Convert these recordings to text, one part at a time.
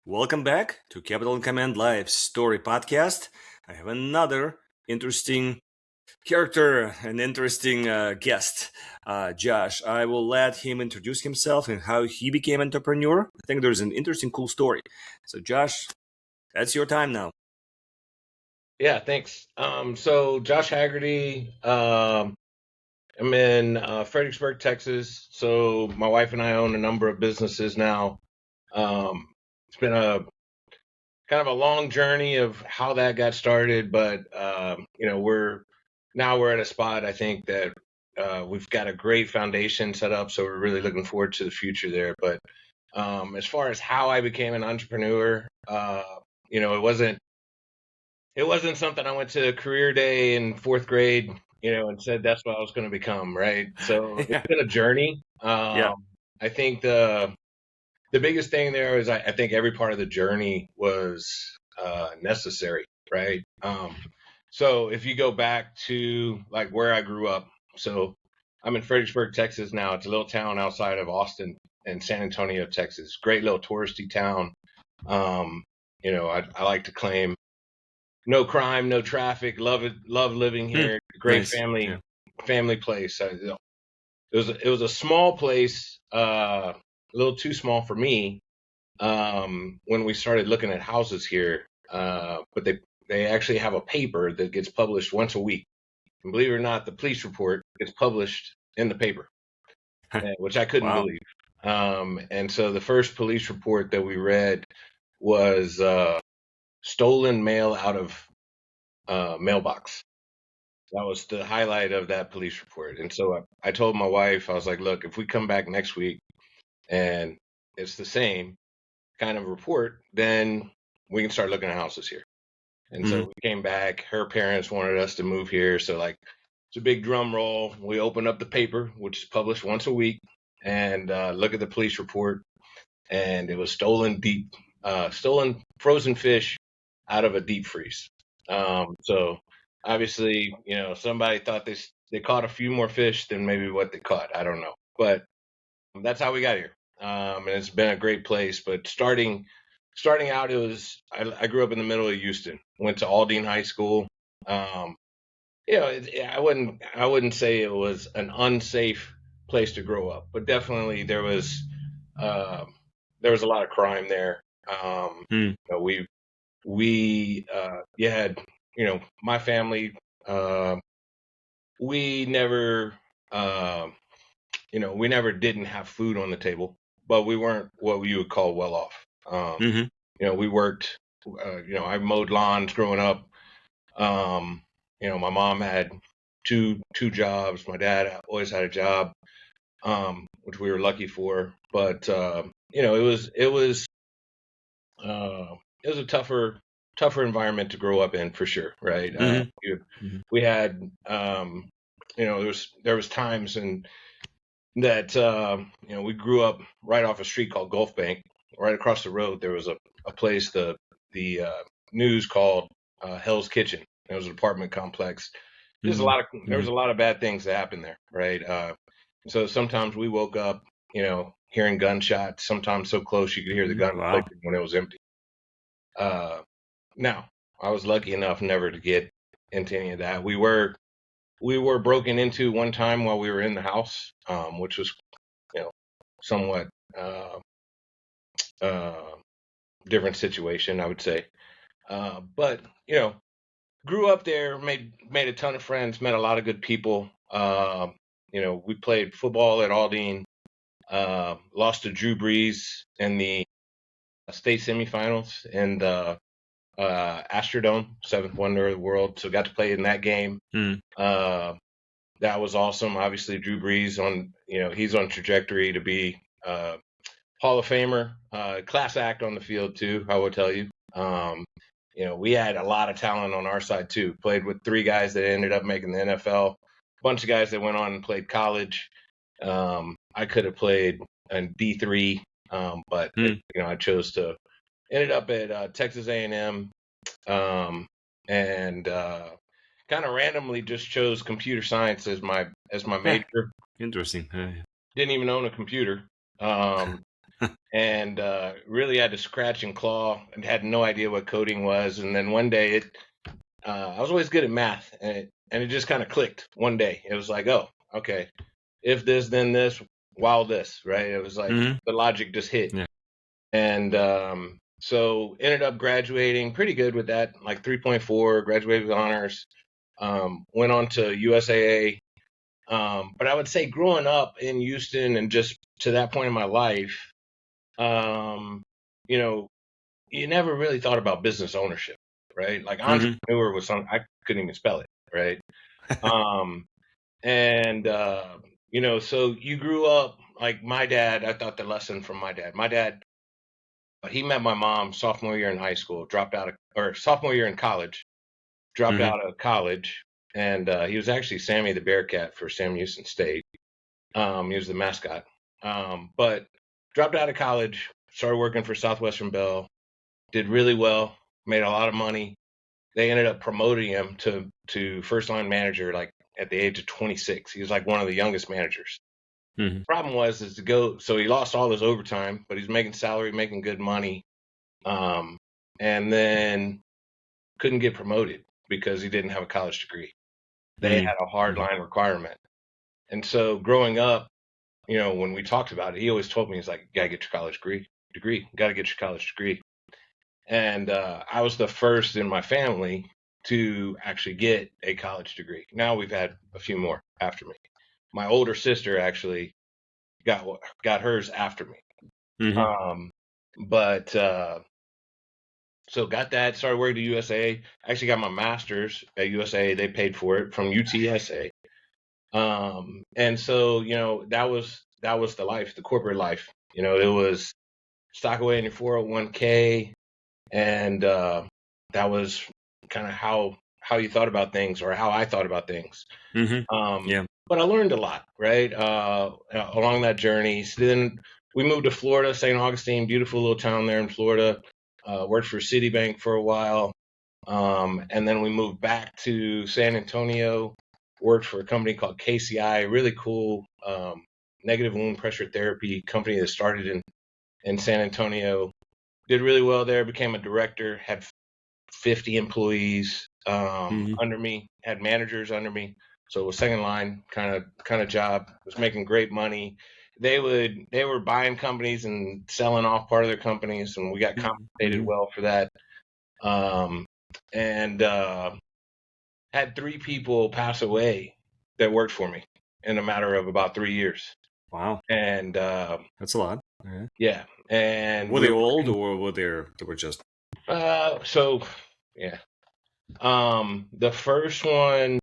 Welcome back to Capital and Command Live Story Podcast. I have another interesting character, an interesting guest, Josh. I will let him introduce himself and how he became an entrepreneur. I think there's an interesting, cool story. So, Josh, that's your time now. Yeah, thanks. So Josh Haggerty, I'm in Fredericksburg, Texas. So my wife and I own a number of businesses now. It's been a kind of a long journey of how that got started, but we're at a spot I think that we've got a great foundation set up, so we're really looking forward to the future there. But as far as how I became an entrepreneur, it wasn't something I went to career day in fourth grade, and said that's what I was going to become, right? So it's Yeah. been a journey. Yeah. I think the biggest thing there is I think every part of the journey was necessary, right? So if you go back to like where I grew up, so I'm in Fredericksburg, Texas now. It's a little town outside of Austin and San Antonio, Texas. Great little touristy town. I like to claim no crime, no traffic. Love it. Love living here. Great Nice. family, Yeah. family place. It was a small place, a little too small for me. When we started looking at houses here, but they actually have a paper that gets published once a week. And believe it or not, the police report gets published in the paper, which I couldn't Wow. believe. And so the first police report that we read was stolen mail out of mailbox. That was the highlight of that police report. And so I told my wife, I was like, look, if we come back next week and it's the same kind of report, then we can start looking at houses here. And so Mhm. we came back. Her parents wanted us to move here. So, like, it's a big drum roll. We open up the paper, which is published once a week, and look at the police report. And it was stolen frozen fish out of a deep freeze. So obviously, somebody thought they caught a few more fish than maybe what they caught. I don't know, but that's how we got here. And it's been a great place. But starting out, I grew up in the middle of Houston. Went to Aldine High School. Um, I wouldn't say it was an unsafe place to grow up, but definitely uh, there was a lot of crime there. Mm. You had, my family, uh, we never, uh, we never didn't have food on the table, but we weren't what you would call well off. Mhm. We worked, I mowed lawns growing up. My mom had two jobs. My dad always had a job, which we were lucky for. But uh, it was a tougher environment to grow up in for sure, right? Mhm. Mhm. We had, there was times and that we grew up right off a street called Gulf Bank. Right across the road, there was a place the news called Hell's Kitchen. It was an apartment complex. Mhm. There was Mhm. a lot of bad things that happened there, right? So sometimes we woke up, hearing gunshots. Sometimes so close you could hear the gun Wow. clicking when it was empty. Uh, Now, I was lucky enough never to get into any of that. We were broken into one time while we were in the house, which was, you know, somewhat uh, uh, different situation, I would say. But grew up there, made a ton of friends, met a lot of good people. We played football at Aldine. Lost to Drew Brees in the state semifinals in the Astrodome, seventh wonder of the world. So got to play in that game. Mm. Uh, that was awesome. Obviously, Drew Brees he's on trajectory to be Hall of Famer, class act on the field too. I will tell you. We had a lot of talent on our side too. Played with three guys that ended up making the NFL. A bunch of guys that went on and played college. I could have played in D3, but Mm. I chose to ended up at Texas A&M, and kind of randomly just chose computer science as my Yeah. major. Interesting. Didn't even own a computer. Um, and really had to scratch and claw and had no idea what coding was. And then one day I was always good at math, and it just kind of clicked one day. It was like, oh, okay, if this, then this, while this, right? It was like Hmm. the logic just hit. Yeah. And so ended up graduating pretty good with that, like 3.4, graduated with honors. Went on to USAA. But I would say growing up in Houston and just to that point in my life, um, you know, you never really thought about business ownership, right? Like Hmm. entrepreneur was something I couldn't even spell it, right? Um, and so you grew up like my dad. I thought the lesson from my dad. My dad, he met my mom sophomore year in high school, dropped out of, or sophomore year in college, dropped Hmm. out of college, and he was actually Sammy the Bearcat for Sam Houston State. He was the mascot, but dropped out of college, started working for Southwestern Bell, did really well, made a lot of money. They ended up promoting him to first line manager like at the age of 26. He was like one of the youngest managers. Hmm. Problem was is to go, so he lost all his overtime, but he's making salary, making good money, um, and then couldn't get promoted because he didn't have a college degree. They Hmm. had a hard line requirement, and so growing up, when we talked about it, he always told me, he's like, "You gotta get your college degree, got to get your college degree." And I was the first in my family to actually get a college degree. Now we've had a few more after me. My older sister actually got hers after me. Hmm. Um, but so got that. Started working at USA. Actually got my master's at USA. They paid for it from UTSA. And so that was the life, the corporate life. It was stock away in your 401k, and that was kind of how you thought about things, or how I thought about things. Hmm. Yeah. But I learned a lot, right, along that journey. So then we moved to Florida, St. Augustine, beautiful little town there in Florida. Worked for Citibank for a while, and then we moved back to San Antonio. Worked for a company called KCI, really cool negative wound pressure therapy company that started in San Antonio. Did really well there. Became a director. Had 50 employees Hmm. under me, had managers under me. So it was second line kind of job. Was making great money. They were buying companies and selling off part of their companies, and we got compensated Hmm. well for that. Um, and had three people pass away that worked for me in a matter of about 3 years. Wow, And that's a lot. Yeah. yeah, and Were we they were old, working. or they were just? So yeah, the first one,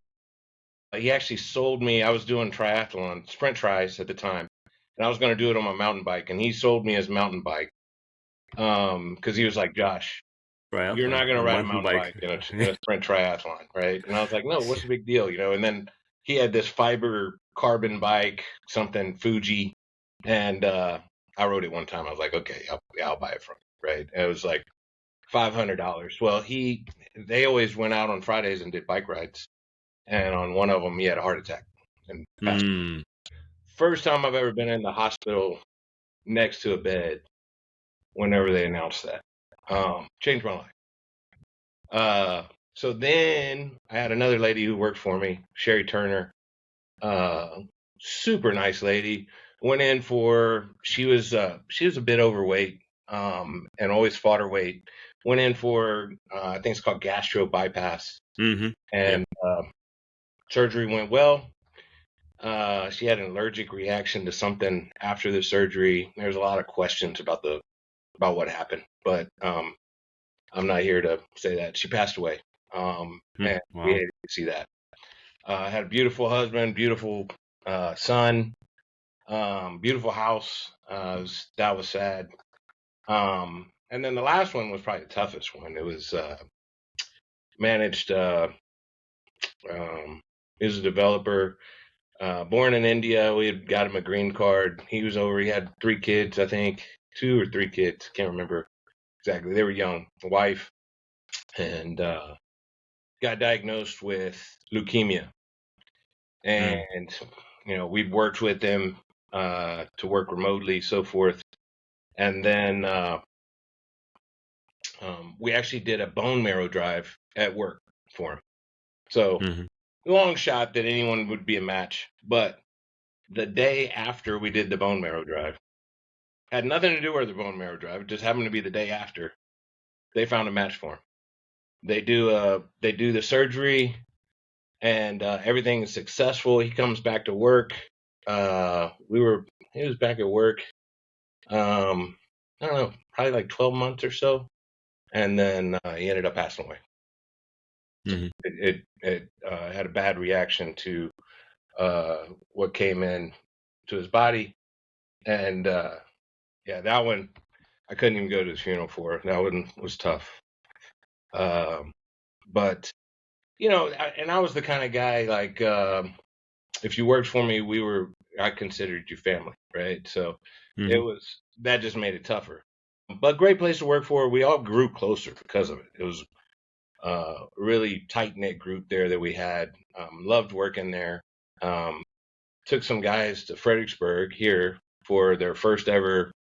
he actually sold me. I was doing triathlon, sprint tries at the time, and I was going to do it on my mountain bike, and he sold me his mountain bike. Because he was like, Josh, you're not Triathlon, going to a ride a mountain mountain bike. bike in a sprint triathlon, right? And I was like, no, what's the big deal, And then he had this fiber carbon bike, something Fuji, and I rode it one time. I was like, okay, I'll buy it from you, right? And it was like $500. Well, they always went out on Fridays and did bike rides, and on one of them, he had a heart attack and passed. Hmm. First time I've ever been in the hospital next to a bed whenever they announced that. Changed my life. Uh, so then I had another lady who worked for me, Sherry Turner, uh, super nice lady. Went in for she was a bit overweight, and always fought her weight. Went in for I think it's called gastro bypass, Hmm. Yeah. and surgery went well. She had an allergic reaction to something after the surgery. There's a lot of questions about what happened, but I'm not here to say that. She passed away, Hmm. and we Wow. hated to see that. Had a beautiful husband, beautiful son, beautiful house. That was sad. And then the last one was probably the toughest one. It was managed. Um, he was a developer. Born in India, we had got him a green card. He was over. He had 3 kids, I think, 2 or 3 kids. Can't remember exactly. They were young. A wife, and got diagnosed with leukemia. Hmm. And we'd worked with him to work remotely, so forth. And then we actually did a bone marrow drive at work for him. So Mhm. long shot that anyone would be a match. But the day after we did the bone marrow drive, had nothing to do with the bone marrow drive. It just happened to be the day after. They found a match for him. They do the surgery, and everything is successful. He comes back to work. He was back at work. I don't know, probably like 12 months or so, and then he ended up passing away. Mhm. It had a bad reaction to what came in to his body, and yeah, that one I couldn't even go to his funeral for. That one was tough. Um, but and I was the kind of guy like if you worked for me, I considered you family, right? So it Mhm. was that just made it tougher. But great place to work for. We all grew closer because of it. It was really tight knit group there that we had. Loved working there. Um, Took some guys to Fredericksburg here for their first ever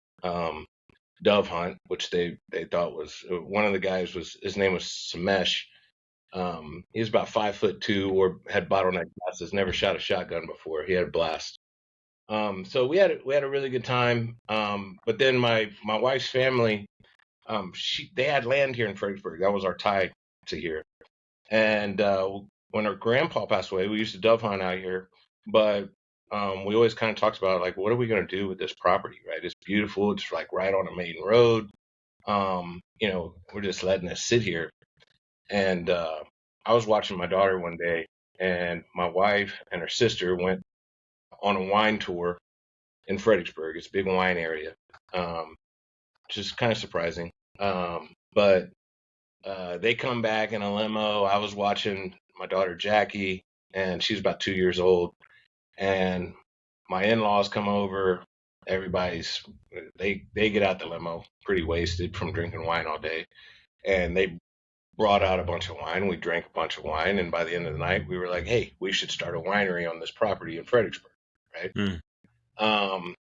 dove hunt, which they thought was one of the guys was his name was Samesh. He was about 5'2", or had bottleneck glasses. Never shot a shotgun before. He had a blast. So we had a really good time. But then my wife's family, they had land here in Fredericksburg. That was our tie to here. And when her grandpa passed away, we used to dove hunt out here, but we always kind of talked about like, what are we going to do with this property? Right? It's beautiful. It's like right on a main road. We're just letting it sit here. And I was watching my daughter one day, and my wife and her sister went on a wine tour in Fredericksburg. It's a big wine area, which is kind of surprising. But they come back in a limo. I was watching my daughter Jackie, and she's about 2 years old. And my in-laws come over. Everybody's they get out the limo pretty wasted from drinking wine all day, and they brought out a bunch of wine. We drank a bunch of wine, and by the end of the night, we were like, "Hey, we should start a winery on this property in Fredericksburg." Right? Mhm. Um,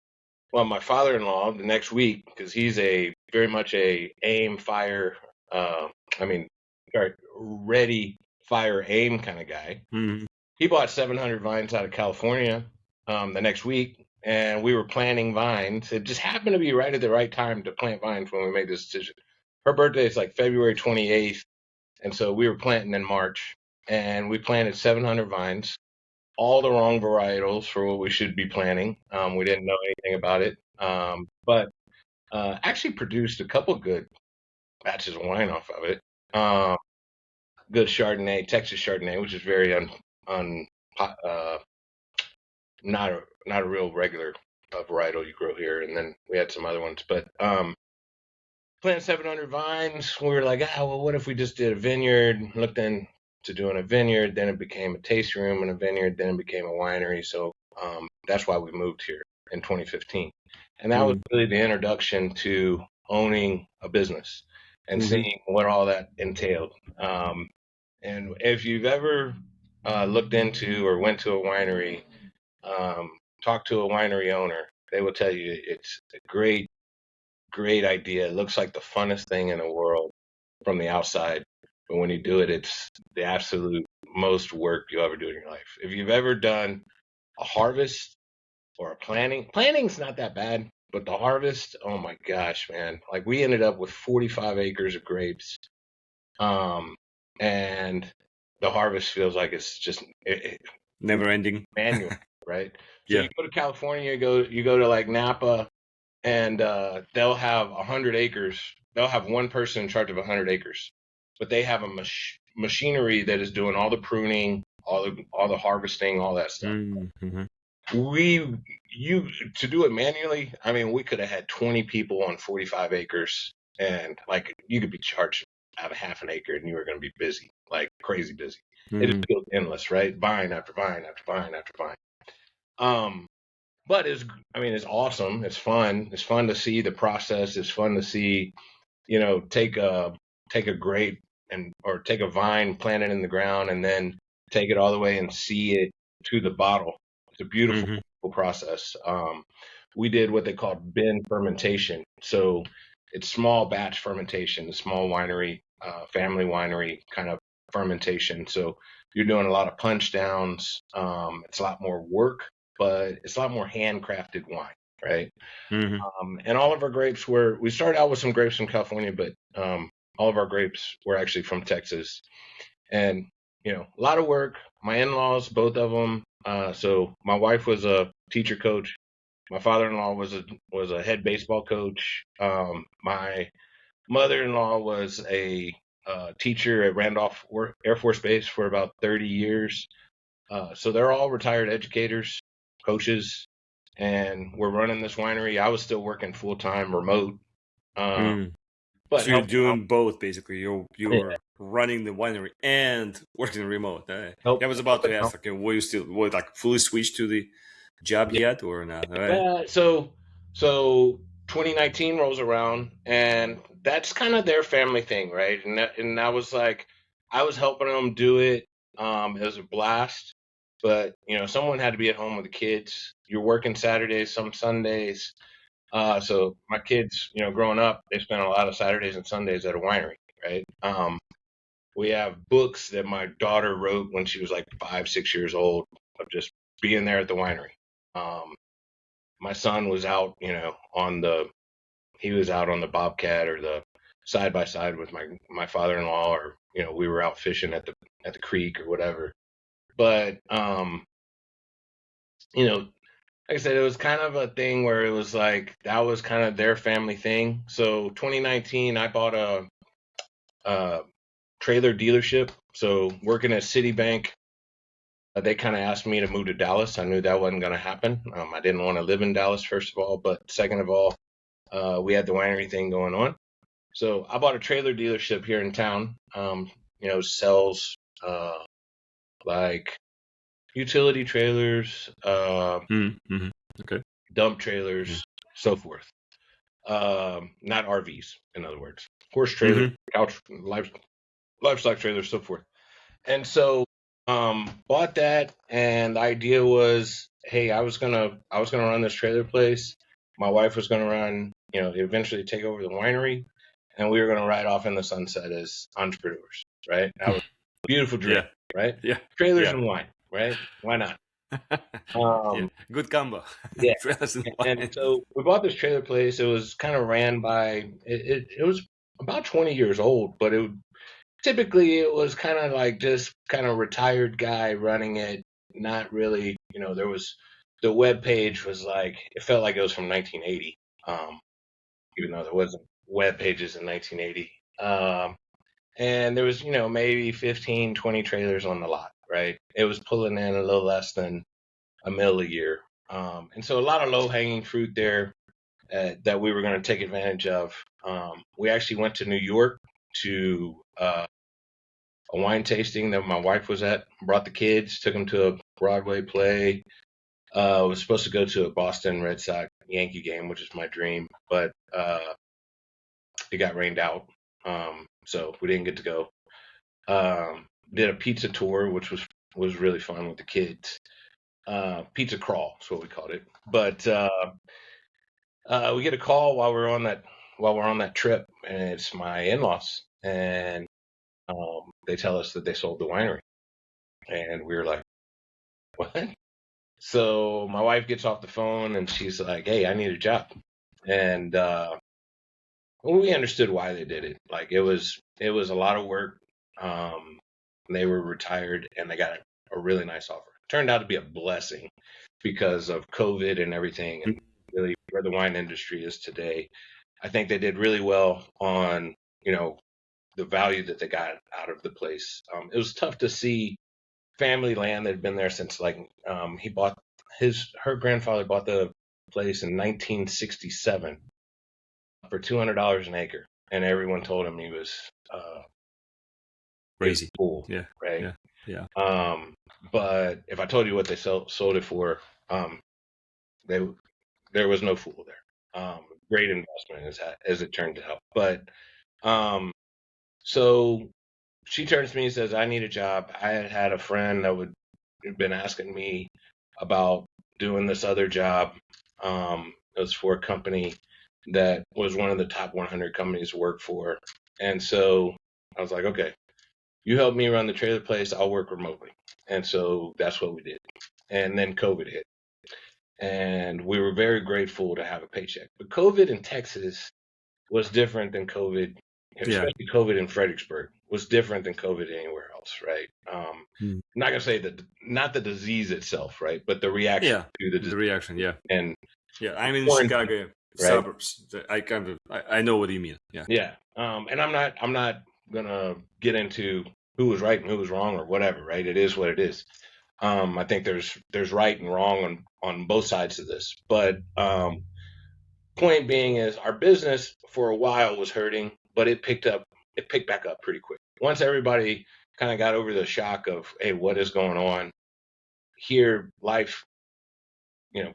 well, my father-in-law the next week, because he's a very much a aim, fire, uh, I mean, sorry, ready, fire, aim kind of guy. Mhm. He bought 700 vines out of California the next week, and we were planting vines. It just happened to be right at the right time to plant vines when we made this decision. Her birthday is like February 28th, and so we were planting in March, and we planted 700 vines, all the wrong varietals for what we should be planting. We didn't know anything about it, but actually produced a couple good batches of wine off of it. Um, Good Chardonnay, Texas Chardonnay, which is very un uh, not a real regular varietal you grow here. And then we had some other ones, but planted 700 vines. We were like, well, what if we just did a vineyard? Looked into doing a vineyard, then it became a tasting room and a vineyard, then it became a winery. So that's why we moved here in 2015. And that was Mhm. really the introduction to owning a business and Mhm. seeing what all that entailed. And if you've ever looked into or went to a winery, um, talk to a winery owner, they will tell you it's a great idea. It looks like the funnest thing in the world from the outside, but when you do it, it's the absolute most work you'll ever do in your life. If you've ever done a harvest or a planning's not that bad, but the harvest, oh my gosh, man! Like we ended up with 45 acres of grapes, and the harvest feels like it's just Never ending. manual, right? So Yeah. you go to California, you go to like Napa, and they'll have 100 acres. They'll have one person in charge of 100 acres, but they have a machinery that is doing all the pruning, all the harvesting, all that stuff. Mhm. We you To do it manually. I mean, we could have had 20 people on 45 acres, and like you could be charged out of half an acre, and you were going to be busy, like crazy busy. It just Mhm. feels endless, right? Vine after vine after vine after vine. Um, but it's awesome. It's fun. It's fun to see the process. It's fun to see, take a grape or take a vine, plant it in the ground, and then take it all the way and see it to the bottle. It's a beautiful Mhm. process. we did what they called bin fermentation. So it's small batch fermentation, a small winery, family winery kind of fermentation. So you're doing a lot of punch downs. It's a lot more work, but it's a lot more handcrafted wine, right? Mm-hmm. And all of our grapes we started out with some grapes from California, but all of our grapes were actually from Texas. And, a lot of work. My in-laws, both of them. So my wife was a teacher coach. My father-in-law was a head baseball coach. My mother-in-law was a teacher at Randolph Air Force Base for about 30 years. So they're all retired educators, coaches, and we're running this winery. I was still working full-time remote, uh, Mm. but So you're helping out. doing both basically. Yeah, You're running the winery and working remote. I was about helping to ask, out. like, were you still like fully switched to the job yet or not? All right. So 2019 rolls around, and that's kind of their family thing, right? And I was like, I was helping them do it. It was a blast, but someone had to be at home with the kids. You're working Saturdays, some Sundays. So my kids, growing up, they spent a lot of Saturdays and Sundays at a winery, right? We have books that my daughter wrote when she was like 5, 6 years old of just being there at the winery. Um, my son was out, he was out on the Bobcat or the side by side with my father-in-law, or we were out fishing at the creek or whatever. But like I said, it was kind of a thing where it was like that was kind of their family thing. So 2019, I bought a trailer dealership. So working at Citibank, they kind of asked me to move to Dallas. I knew that wasn't going to happen. I didn't want to live in Dallas, first of all, but second of all, we had the winery thing going on. So I bought a trailer dealership here in town. Sells like utility trailers, Mm-hmm. Okay. dump Yeah. trailers, so forth. Not RVs, in other words, horse trailers, Mm-hmm. couch, livestock trailers, so forth. And so, bought that, and the idea was, hey, I was gonna run this trailer place. My wife was gonna run, eventually take over the winery, and we were gonna ride off in the sunset as entrepreneurs, right? That was a beautiful dream, Yeah. right? Yeah. Trailers Yeah. and wine, right? Why not? Yeah. Um, Good combo. yeah. Trailers and And wine. so we bought this trailer place. It was kind of ran by it was about 20 years old, but typically it was kind of like this kind of retired guy running it. Not really, there was the web page was like it felt like it was from 1980, even though there wasn't web pages in 1980. And there was, maybe 15, 20 trailers on the lot, right? It was pulling in a little less than a mil a year. And so a lot of low hanging fruit there that we were going to take advantage of. We actually went to New York to a wine tasting that my wife was at. Brought the kids, took them to a Broadway play. Was supposed to go to a Boston Red Sox Yankee game, which is my dream, but it got rained out, so we didn't get to go. Did a pizza tour, which was really fun with the kids. Pizza crawl is what we called it. But we get a call while we're on that trip, and it's my in-laws, and they tell us that they sold the winery, and we were like, what? So my wife gets off the phone and she's like, "Hey, I need a job," and we understood why they did it. Like it was a lot of work. Um, they were retired and they got a really nice offer. Turned out to be a blessing because of COVID and everything, and really where the wine industry is today. I think they did really well on the value that they got out of the place. It was tough to see family land that had been there since like he bought her grandfather bought the place in 1967 for $200 an acre, and everyone told him he was Crazy. a fool, Yeah. right? Yeah. Yeah. But if I told you what they sold it for, they there was no fool there. Great investment as it turned out. But so she turns to me and says, "I need a job." I had a friend that had been asking me about doing this other job. It was for a company that was one of the top 100 companies to work for. And so I was like, okay, you help me run the trailer place, I'll work remotely. And so that's what we did. And then COVID hit. And we were very grateful to have a paycheck. But COVID in Texas was different than COVID, Yeah. especially COVID in Fredericksburg, was different than COVID anywhere else, right? Mm. I'm not gonna say that, not the disease itself, right, but the reaction Yeah. to the The disease reaction. Yeah. and Yeah. I'm in quarantine, Chicago right? suburbs. I know what you mean. Yeah. Yeah. And I'm not gonna get into who was right and who was wrong or whatever, right? It is what it is. I think there's right and wrong on both sides of this, but point being is our business for a while was hurting, but it picked back up pretty quick. Once everybody kind of got over the shock of, hey, what is going on here? Life,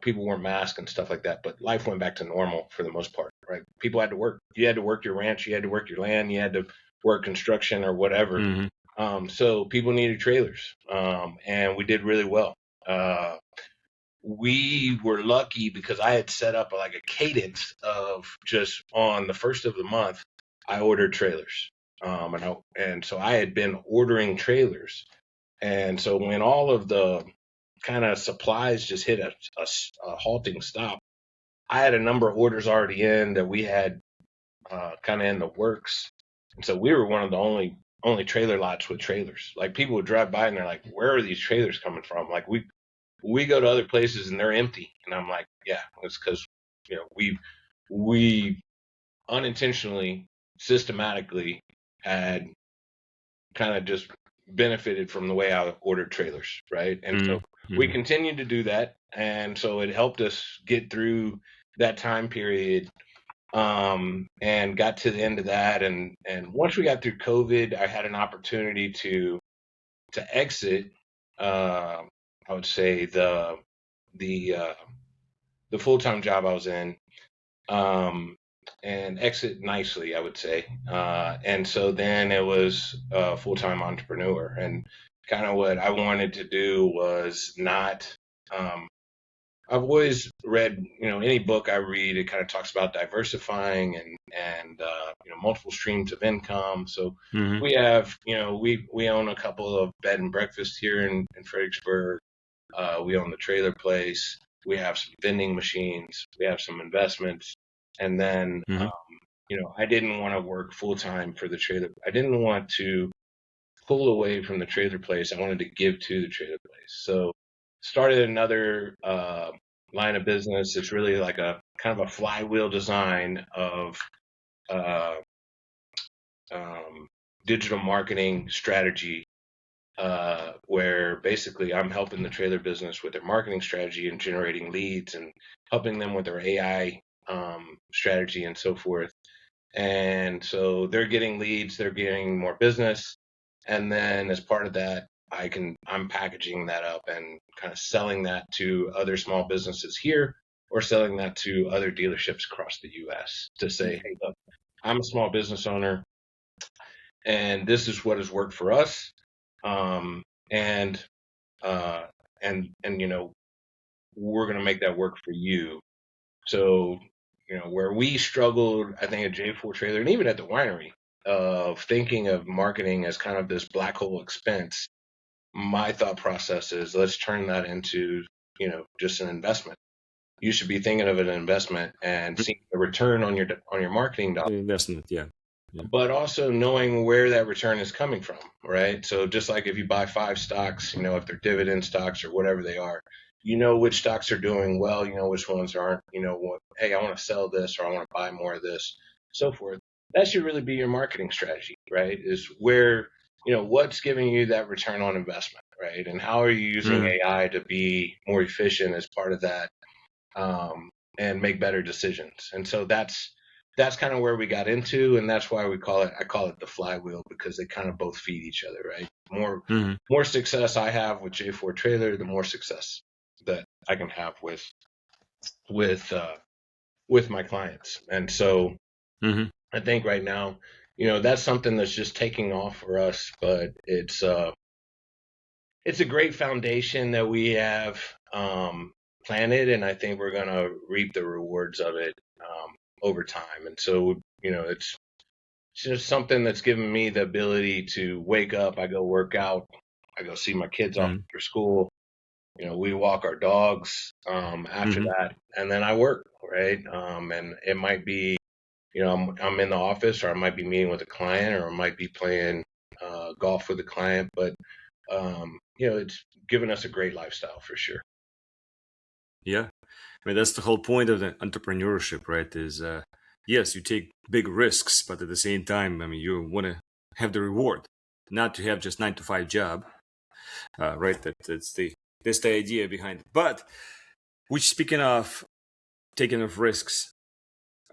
people wear masks and stuff like that, but life went back to normal for the most part, right? People had to work. You had to work your ranch, you had to work your land, you had to work construction or whatever. Mm-hmm. So people needed trailers, and we did really well. We were lucky because I had set up like a cadence of just on the first of the month, I ordered trailers. And so I had been ordering trailers. And so when all of the kind of supplies just hit a halting stop, I had a number of orders already in that we had kind of in the works. And so we were one of the only trailer lots with trailers. Like people would drive by and they're like, where are these trailers coming from? Like we go to other places and they're empty. And I'm like, yeah, it's because, we unintentionally, systematically had kind of just benefited from the way I ordered trailers, right? And so we Mm-hmm. continued to do that. And so it helped us get through that time period, and got to the end of that. And once we got through COVID, I had an opportunity to exit, I would say the full-time job I was in, and exit nicely, I would say. And so then it was a full-time entrepreneur, and kind of what I wanted to do was not. I've always read, any book I read, it kind of talks about diversifying and multiple streams of income. So Mm-hmm. we have, we own a couple of bed and breakfast here in Fredericksburg. We own the trailer place. We have some vending machines. We have some investments. And then, Mm-hmm. I didn't want to work full time for the trailer. I didn't want to pull away from the trailer place. I wanted to give to the trailer place. So started another line of business. It's really like a kind of a flywheel design of uh, digital marketing strategy, where basically I'm helping the trailer business with their marketing strategy and generating leads and helping them with their AI strategy and so forth. And so they're getting leads, they're getting more business. And then as part of that, I'm packaging that up and kind of selling that to other small businesses here or selling that to other dealerships across the US to say, hey, look, I'm a small business owner and this is what has worked for us. Um, and uh, we're going to make that work for you. So, where we struggled, I think at J4 Trailer and even at the winery, of thinking of marketing as kind of this black hole expense, my thought process is let's turn that into, just an investment. You should be thinking of it as an investment and seeing the return on your marketing dollar, Investment. Yeah. Yeah. but also knowing where that return is coming from, right? So just like if you buy 5 stocks, if they're dividend stocks or whatever they are, which stocks are doing well, which ones aren't, hey, I want to sell this or I want to buy more of this, so forth. That should really be your marketing strategy, right? Is where, what's giving you that return on investment, right? And how are you using Mm-hmm. AI to be more efficient as part of that, and make better decisions? And so that's kind of where we got into, and that's why I call it the flywheel, because they kind of both feed each other, right? Mm-hmm. More success I have with J4 Trailer, the more success that I can have with my clients. And so Mm-hmm. I think right now, that's something that's just taking off for us, but it's a great foundation that we have, planted, and I think we're going to reap the rewards of it over time. And so, it's just something that's given me the ability to wake up, I go work out, I go see my kids off Mm-hmm. after school. We walk our dogs after Mm-hmm. that, and then I work, right? And it might be, I'm in the office, or I might be meeting with a client, or I might be playing golf with a client, but it's given us a great lifestyle for sure. Yeah. I mean, that's the whole point of the entrepreneurship, right? Is yes, you take big risks, but at the same time, I mean, you want to have the reward, not to have just 9 to 5 job, right? That's the idea behind it. But which, speaking of taking of risks,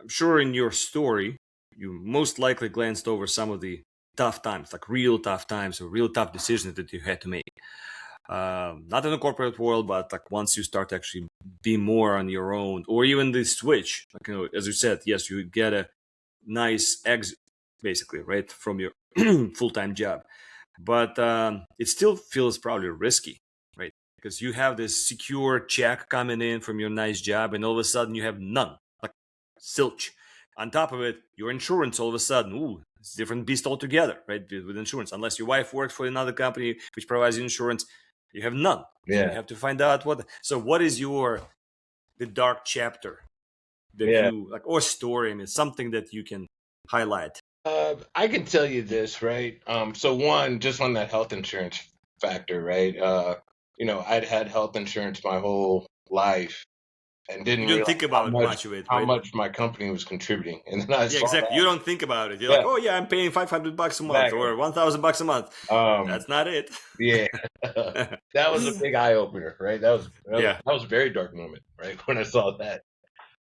I'm sure in your story you most likely glanced over some of the tough times, like real tough times or real tough decisions that you had to make. Not in the corporate world, but like once you start to actually be more on your own, or even the switch, like, as you said, yes, you get a nice exit, basically, right, from your full-time job, but it still feels probably risky, right? Because you have this secure check coming in from your nice job, and all of a sudden you have none, like silch. On top of it, your insurance all of a sudden, ooh, it's a different beast altogether, right? With insurance, unless your wife works for another company which provides you insurance, you have none. So you Yeah, have to find out what. So what is the dark chapter that yeah. you like, or story? I mean, something that you can highlight. I can tell you this, right? So one, just on that health insurance factor, right? I'd had health insurance my whole life and You didn't don't realize think how about much much of it, how right? much my company was contributing, and then I Yeah, saw exactly. You that. don't think about it. You're like, Yeah, oh yeah, I'm paying $500 a month exactly. or $1,000 a month. Um, That's not it. yeah, that was a big eye opener, right? Yeah. That was a very dark moment, right, when I saw that.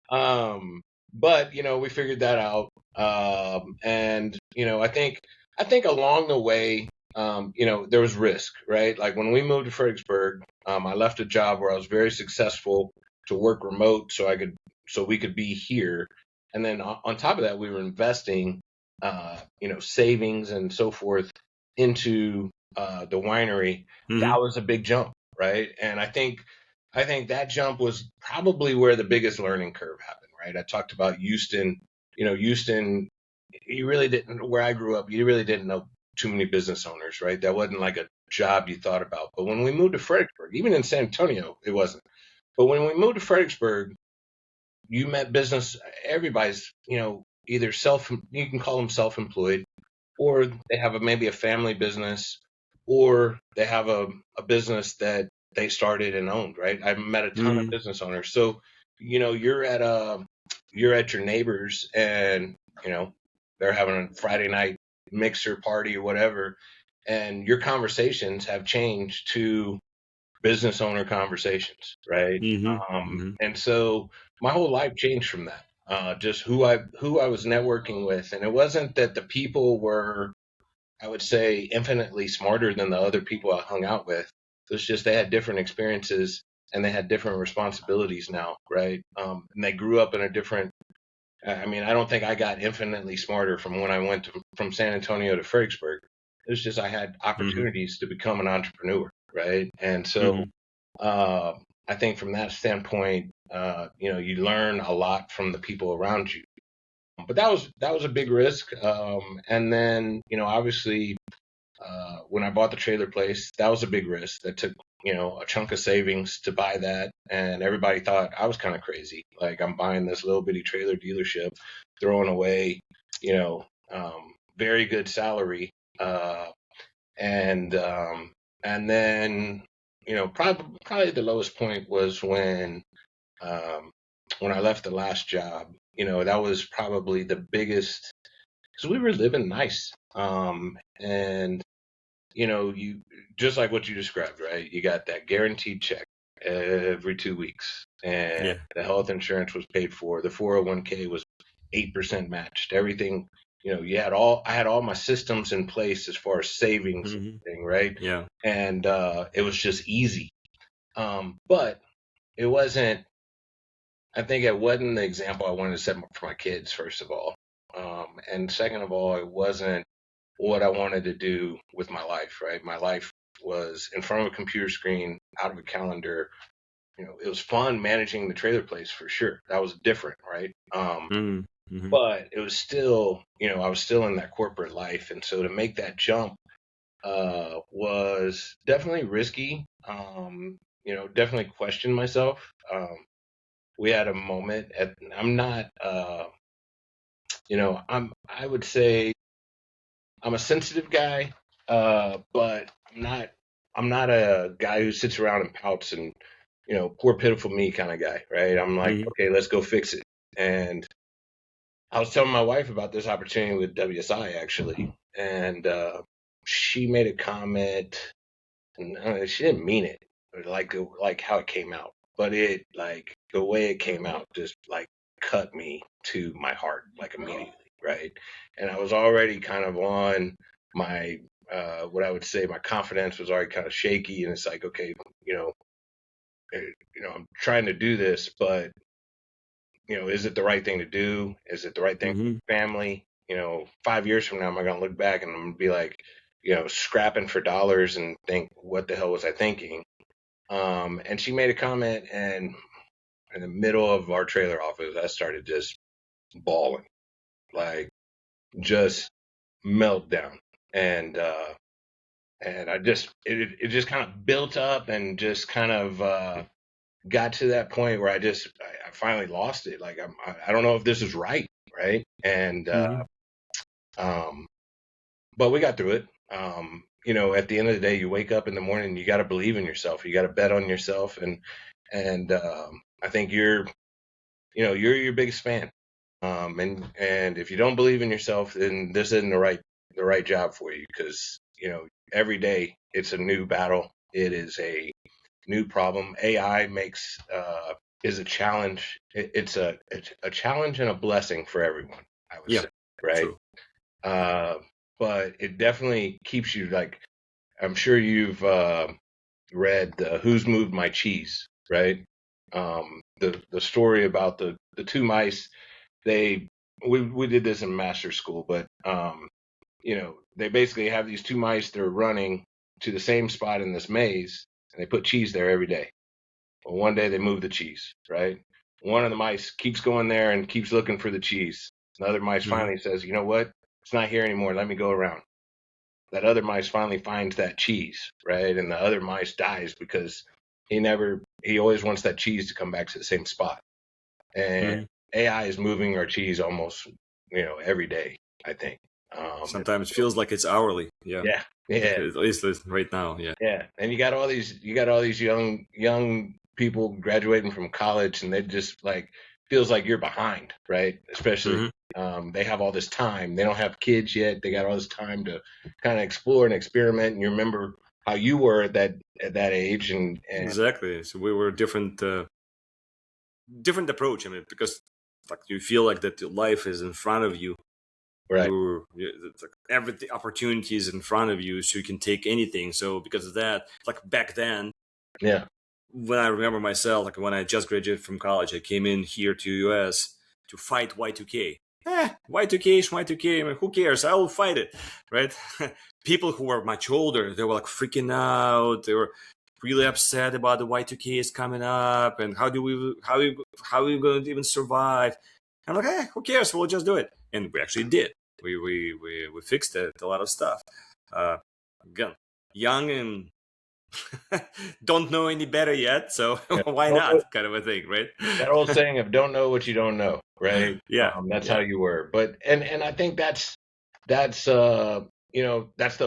But we figured that out. And I think along the way, there was risk, right? Like when we moved to Fredericksburg, I left a job where I was very successful to work remote, so we could be here. And then on top of that, we were investing, savings and so forth into the winery. That Mm-hmm. was a big jump, right? And I think that jump was probably where the biggest learning curve happened, right? I talked about Houston. Houston, you really didn't, where I grew up, you really didn't know too many business owners, right? That wasn't like a job you thought about. But when we moved to Fredericksburg, even in San Antonio, it wasn't. But when we moved to Fredericksburg, you met business, everybody's, either you can call them self-employed, or they have maybe a family business, or they have a business that they started and owned, right? I've met a ton of Mm-hmm. business owners. So, you're at your neighbors, and, they're having a Friday night mixer party or whatever, and your conversations have changed to business owner conversations, right? Mm-hmm. And so my whole life changed from that. Just who I was networking with, and it wasn't that the people were, I would say, infinitely smarter than the other people I hung out with. It was just they had different experiences and they had different responsibilities now, right? And they grew up in a different. I mean, I don't think I got infinitely smarter from when I went from San Antonio to Fredericksburg. It was just I had Mm-hmm. opportunities to become an entrepreneur, right? And so Mm-hmm. uh, I think from that standpoint, you learn a lot from the people around you. But that was a big risk. And then obviously when I bought the trailer place, that was a big risk. That took a chunk of savings to buy that, and everybody thought I was kind of crazy. Like I'm buying this little bitty trailer dealership, throwing away you know very good salary, uh, and then probably the lowest point was um, when I left the last job. That was probably the biggest because we were living nice. And you just like what you described, right? You got that guaranteed check every 2 weeks, and Yeah. the health insurance was paid for. The 401k was 8% matched. Everything, I had all my systems in place as far as savings and Mm-hmm. everything, right? Yeah. And it was just easy. But it wasn't. I think it wasn't the example I wanted to set for my kids, first of all. And second of all, it wasn't what I wanted to do with my life, right? My life was in front of a computer screen, out of a calendar, it was fun managing the trailer place for sure. That was different, right? Mm-hmm. But it was still, I was still in that corporate life, and so to make that jump was definitely risky. Definitely questioned myself. We had a moment at. I'm not. I would say I'm a sensitive guy, but I'm not a guy who sits around and pouts and poor pitiful me kind of guy, right? I'm like, Mm-hmm. okay, let's go fix it. And I was telling my wife about this opportunity with WSI actually, and she made a comment, and she didn't mean it, or like how it came out, but it like the way it came out just like cut me to my heart like immediately, right? And I was already kind of on my what I would say my confidence was already kind of shaky, and it's like okay, I'm trying to do this, but is it the right thing to do? Is it the right thing Mm-hmm. for family? 5 years from now, am I going to look back and I'm going to be like, scrapping for dollars and think, what the hell was I thinking? And she made a comment, and in the middle of our trailer office, I started just bawling, like just meltdown. And I just, it just kind of built up and just kind of, got to that point where I finally lost it. Like I don't know if this is right, right? And Mm-hmm. um, but we got through it. At the end of the day, you wake up in the morning, you got to believe in yourself. You got to bet on yourself, and I think you're your biggest fan. And if you don't believe in yourself, then this isn't the right job for you because every day it's a new battle. It is a new problem. AI is a challenge. It's a challenge and a blessing for everyone, I would Yeah, say, right? true. Uh, but it definitely keeps you like. I'm sure you've read "Who's Moved My Cheese," right? The story about the two mice. They we did this in master school, but they basically have these two mice. They're running to the same spot in this maze, and they put cheese there every day. Well, one day they move the cheese, right? One of the mice keeps going there and keeps looking for the cheese. The other mice Mm-hmm. finally says, you know what? It's not here anymore. Let me go around. That other mice finally finds that cheese, right? And the other mice dies because he always wants that cheese to come back to the same spot. And Mm-hmm. AI is moving our cheese almost, every day, I think. Sometimes feels like it's hourly. Yeah, Yeah, like yeah, at least right now. Yeah. yeah. And you got all these young people graduating from college, and they just like feels like you're behind, right? Especially Mm-hmm. they have all this time. They don't have kids yet. They got all this time to kind of explore and experiment. And you remember how you were at that age, and Exactly. So we were different approach. I mean, because like you feel like that your life is in front of you. right, It's like every opportunity is in front of you, so you can take anything. So because of that, like back then, yeah, when I remember myself, like when I just graduated from college, I came in here to US to fight Y2K. Y2K is Y2K. I mean, who cares? I will fight it, right? People who were much older, they were like freaking out. They were really upset about the Y2K is coming up, and how are we going to even survive? I'm like, who cares? We'll just do it, and we actually did. We fixed it, a lot of stuff. Uh, Again, young and don't know any better yet, so yeah. why not? Kind of a thing, right? That old saying of "don't know what you don't know," right? Yeah, That's how yeah. you were. But and I think that's the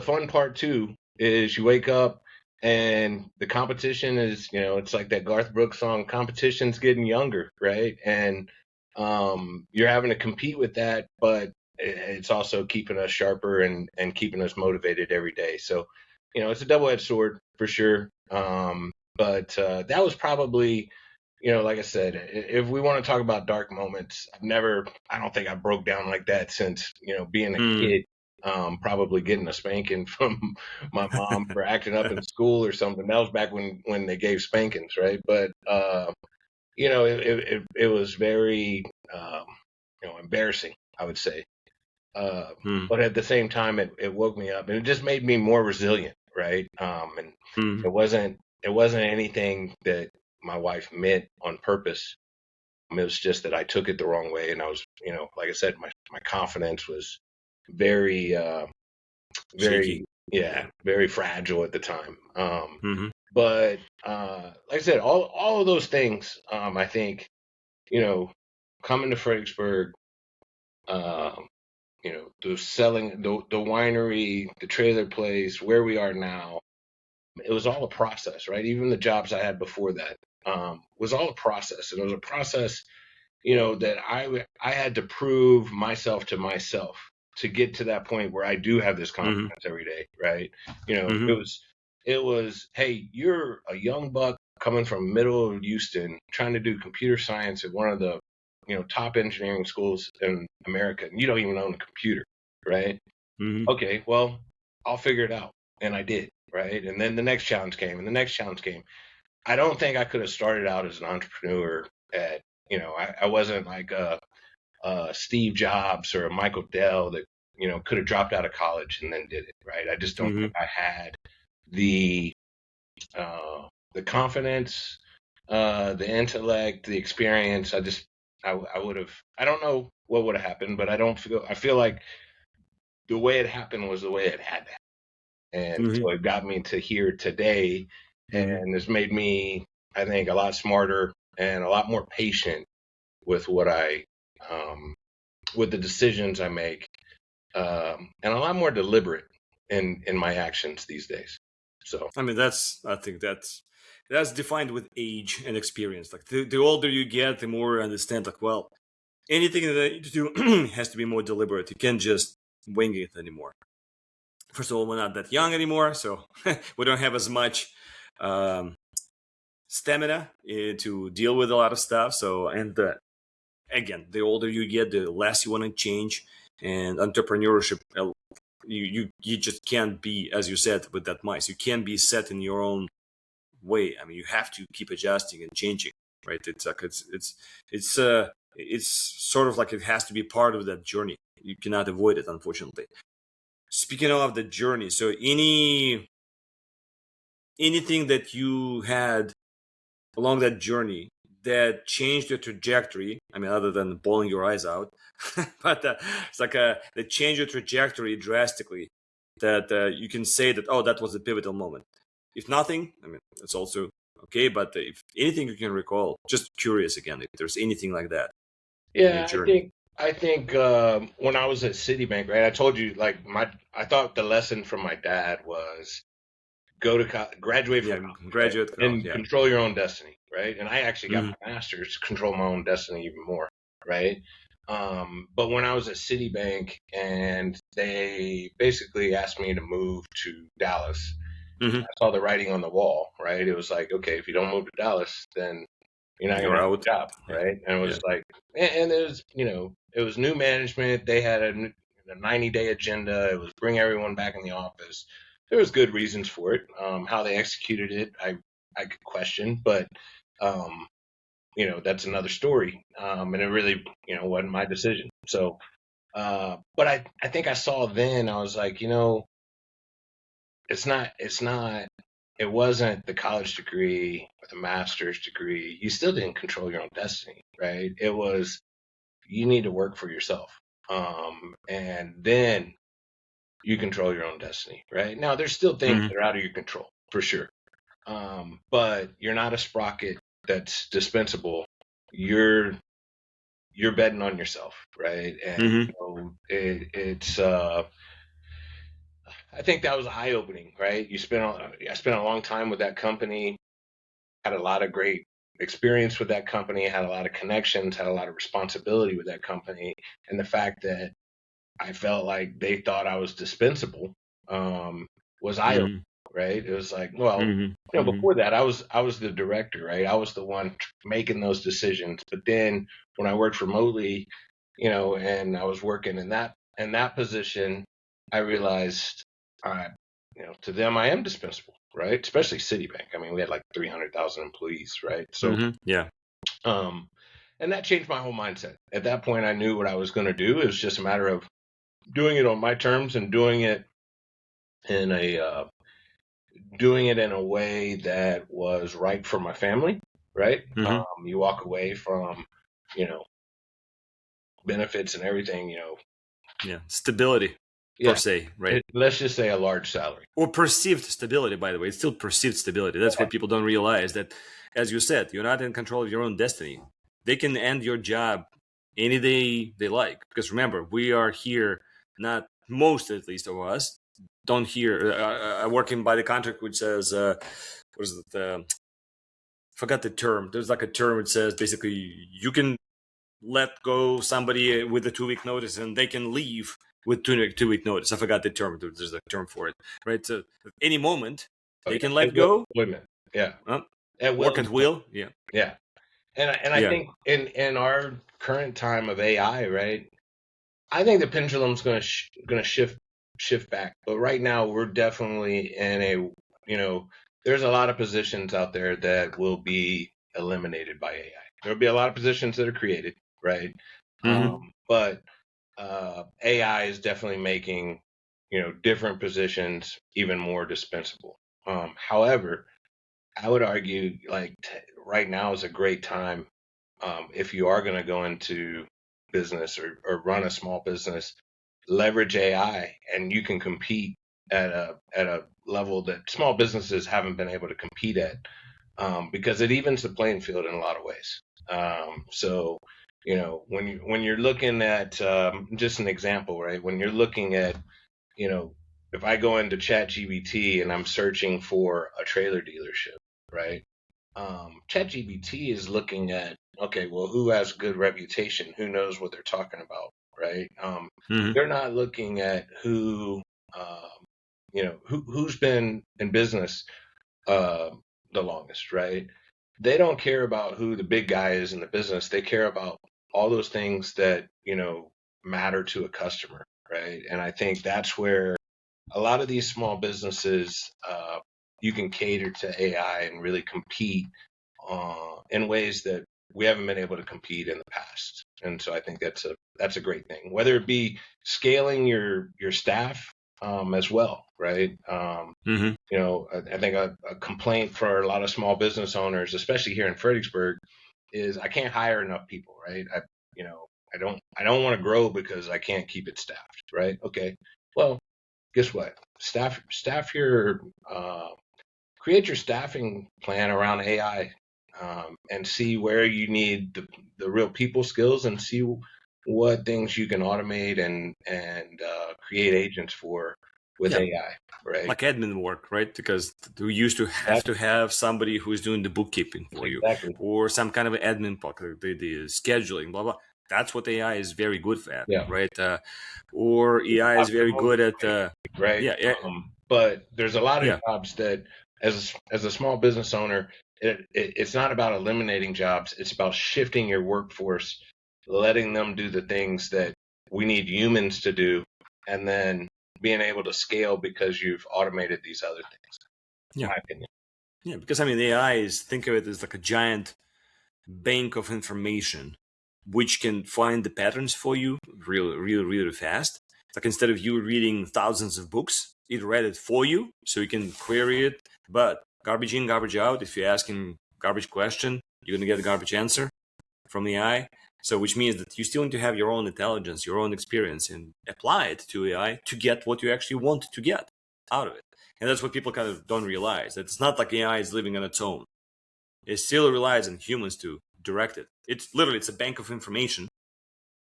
fun part too. Is you wake up and the competition is it's like that Garth Brooks song, "Competition's getting younger," right? And you're having to compete with that, but it's also keeping us sharper and keeping us motivated every day. So it's a double-edged sword for sure. But that was probably like I said, if we want to talk about dark moments, I don't think I broke down like that since, being a Mm. kid, probably getting a spanking from my mom for acting up in school or something. That was back when they gave spankings, right? But, it was very, embarrassing, I would say. Uh, Mm. but at the same time, it woke me up and it just made me more resilient, right? And Mm. it wasn't anything that my wife meant on purpose. It was just that I took it the wrong way, and I was, like I said, my confidence was very, Shaky. very, Yeah. very fragile at the time. Mm-hmm. But like I said, all of those things, I think, coming to Fredericksburg, um, the selling, the winery, the trailer place, where we are now, it was all a process, right? Even the jobs I had before that, was all a process, and it was a process, that I had to prove myself to myself to get to that point where I do have this Mm-hmm. confidence every day, right? Mm-hmm. It was, hey, you're a young buck coming from middle of Houston, trying to do computer science at one of the, top engineering schools in America, and you don't even own a computer, right? Mm-hmm. Okay, well, I'll figure it out, and I did, right? And then the next challenge came, and the next challenge came. I don't think I could have started out as an entrepreneur at, I wasn't like a Steve Jobs or a Michael Dell that, could have dropped out of college and then did it, right? I just don't Mm-hmm. think I had the the confidence, the intellect, the experience. I would have. I don't know what would have happened, but I feel like the way it happened was the way it had to happen. And Mm-hmm. so it got me to here today, Mm-hmm. and it's made me, I think, a lot smarter and a lot more patient with um, with the decisions I make, and a lot more deliberate in my actions these days. So I mean, I think that's defined with age and experience. Like the older you get, the more you understand. Like, well, anything that you do has to be more deliberate. You can't just wing it anymore. First of all, we're not that young anymore, so we don't have as much um, stamina to deal with a lot of stuff. So, and again, the older you get, the less you want to change. And entrepreneurship, you just can't be, as you said, with that mice. You can't be set in your own way. I mean, you have to keep adjusting and changing, right? It's like it's sort of like it has to be part of that journey. You cannot avoid it, unfortunately. Speaking of the journey, so anything that you had along that journey that changed your trajectory, I mean, other than bawling your eyes out, but it's like that changed your trajectory drastically, that you can say that, oh, that was a pivotal moment. If nothing, I mean, it's also okay, but if anything you can recall, just curious again, if there's anything like that in your yeah, I journey. think I think when I was at Citibank, right? I told you like I thought the lesson from my dad was graduate from Yeah, college, right? graduate call, And yeah. control your own destiny, right? And I actually got Mm-hmm. my master's to control my own destiny even more, right? But when I was at Citibank and they basically asked me to move to Dallas, Mm-hmm. I saw the writing on the wall, right? It was like, okay, if you don't move to Dallas, then you're not gonna You're have out. a job, Yeah, right? And it yeah. was like, and it was, it was new management. They had a 90-day agenda. It was bring everyone back in the office. There was good reasons for it. How they executed it, I could question, but um, that's another story. And it really, wasn't my decision. So, but I think I saw then. I was like, it's not it wasn't the college degree or the master's degree. You still didn't control your own destiny, right? It was you need to work for yourself. And then you control your own destiny, right? Now there's still things Mm-hmm. that are out of your control for sure. But you're not a sprocket that's dispensable. You're you're betting on yourself, right? And Mm-hmm. it's I think that was eye opening, right? I spent a long time with that company, had a lot of great experience with that company, had a lot of connections, had a lot of responsibility with that company, and the fact that I felt like they thought I was dispensable, was eye opening, Mm-hmm. right? It was like, well, Mm-hmm. Mm-hmm. before that, I was the director, right? I was the one making those decisions. But then when I worked remotely, and I was working in that position, I realized, I, to them, I am dispensable, right? Especially Citibank. I mean, we had like 300,000 employees, right? So, Mm-hmm. Yeah. um, and that changed my whole mindset. At that point, I knew what I was going to do. It was just a matter of doing it on my terms and in a doing it in a way that was right for my family. right? Mm-hmm. You walk away from, benefits and everything, Yeah, stability per yeah, se, right? let's just say a large salary. Or perceived stability, by the way. It's still perceived stability. That's what people don't realize, that, as you said, you're not in control of your own destiny. They can end your job any day they like. Because remember, we are here, not most at least of us, don't hear. Working by the contract which says, what is it? Forgot the term. There's like a term which says basically you can let go somebody with a 2 week notice and they can leave with 2 week notice. I forgot the term. There's a term for it, right? So at any moment Oh they yeah, can at let will go, employment. Yeah, at will work at employment. will. Yeah, Yeah, and I yeah, think in our current time of AI, right? I think the pendulum's going to shift back, but right now we're definitely in a there's a lot of positions out there that will be eliminated by AI. There'll be a lot of positions that are created, right? mm-hmm. But AI is definitely making different positions even more dispensable. However, I would argue like right now is a great time if you are going to go into business or run a small business, leverage AI and you can compete at a level that small businesses haven't been able to compete at because it evens the playing field in a lot of ways. So when you're looking at just an example, right? When you're looking at you know if I go into ChatGPT and I'm searching for a trailer dealership, right? ChatGPT is looking at, okay, well, who has good reputation? Who knows what they're talking about, right? Mm-hmm. They're not looking at who's been in business uh, the longest, right? They don't care about who the big guy is in the business. They care about all those things that matter to a customer, right? And I think that's where a lot of these small businesses you can cater to AI and really compete in ways that we haven't been able to compete in the past. And so I think that's a great thing. Whether it be scaling your staff as well, right? Mm-hmm. I think a complaint for a lot of small business owners, especially here in Fredericksburg, is I can't hire enough people, right? You know, I don't want to grow because I can't keep it staffed, right? Okay, well, guess what? Staff your create your staffing plan around AI and see where you need the real people skills and see what things you can automate and create agents for with Yeah, AI, right? like admin work, right? Because you used to have That's to have somebody who's doing the bookkeeping for you, exactly. or some kind of admin part, the scheduling, blah blah. That's what AI is very good at, Yeah. right? Or AI is very Optimal, good at, right? yeah, yeah, But there's a lot of yeah, jobs that, as a small business owner, it's not about eliminating jobs. It's about shifting your workforce, letting them do the things that we need humans to do, and then being able to scale because you've automated these other things. yeah, My opinion. yeah. Because I mean, AI is, think of it as like a giant bank of information which can find the patterns for you really, really, really fast. Like instead of you reading thousands of books, it read it for you, so you can query it. But garbage in, garbage out. If you ask him garbage question, you're gonna get a garbage answer from the AI. So which means that you still need to have your own intelligence, your own experience, and apply it to AI to get what you actually want to get out of it. And that's what people kind of don't realize. That it's not like AI is living on its own. It still relies on humans to direct it. It's a bank of information,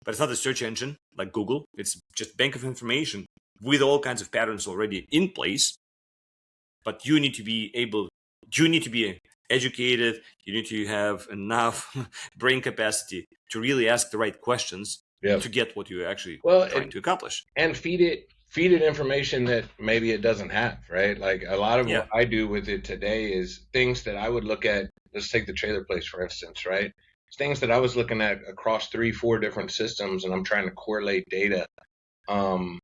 but it's not a search engine like Google. It's just bank of information with all kinds of patterns already in place. But you need to be educated. You need to have enough brain capacity to really ask the right questions Yeah. to get what you're actually Well, trying to accomplish. and feed it information that maybe it doesn't have, right? Like a lot of what Yeah. I do with it today is things that I would look at. Let's take the trailer place for instance, right? It's things that I was looking at across 3 4 different systems and I'm trying to correlate data, and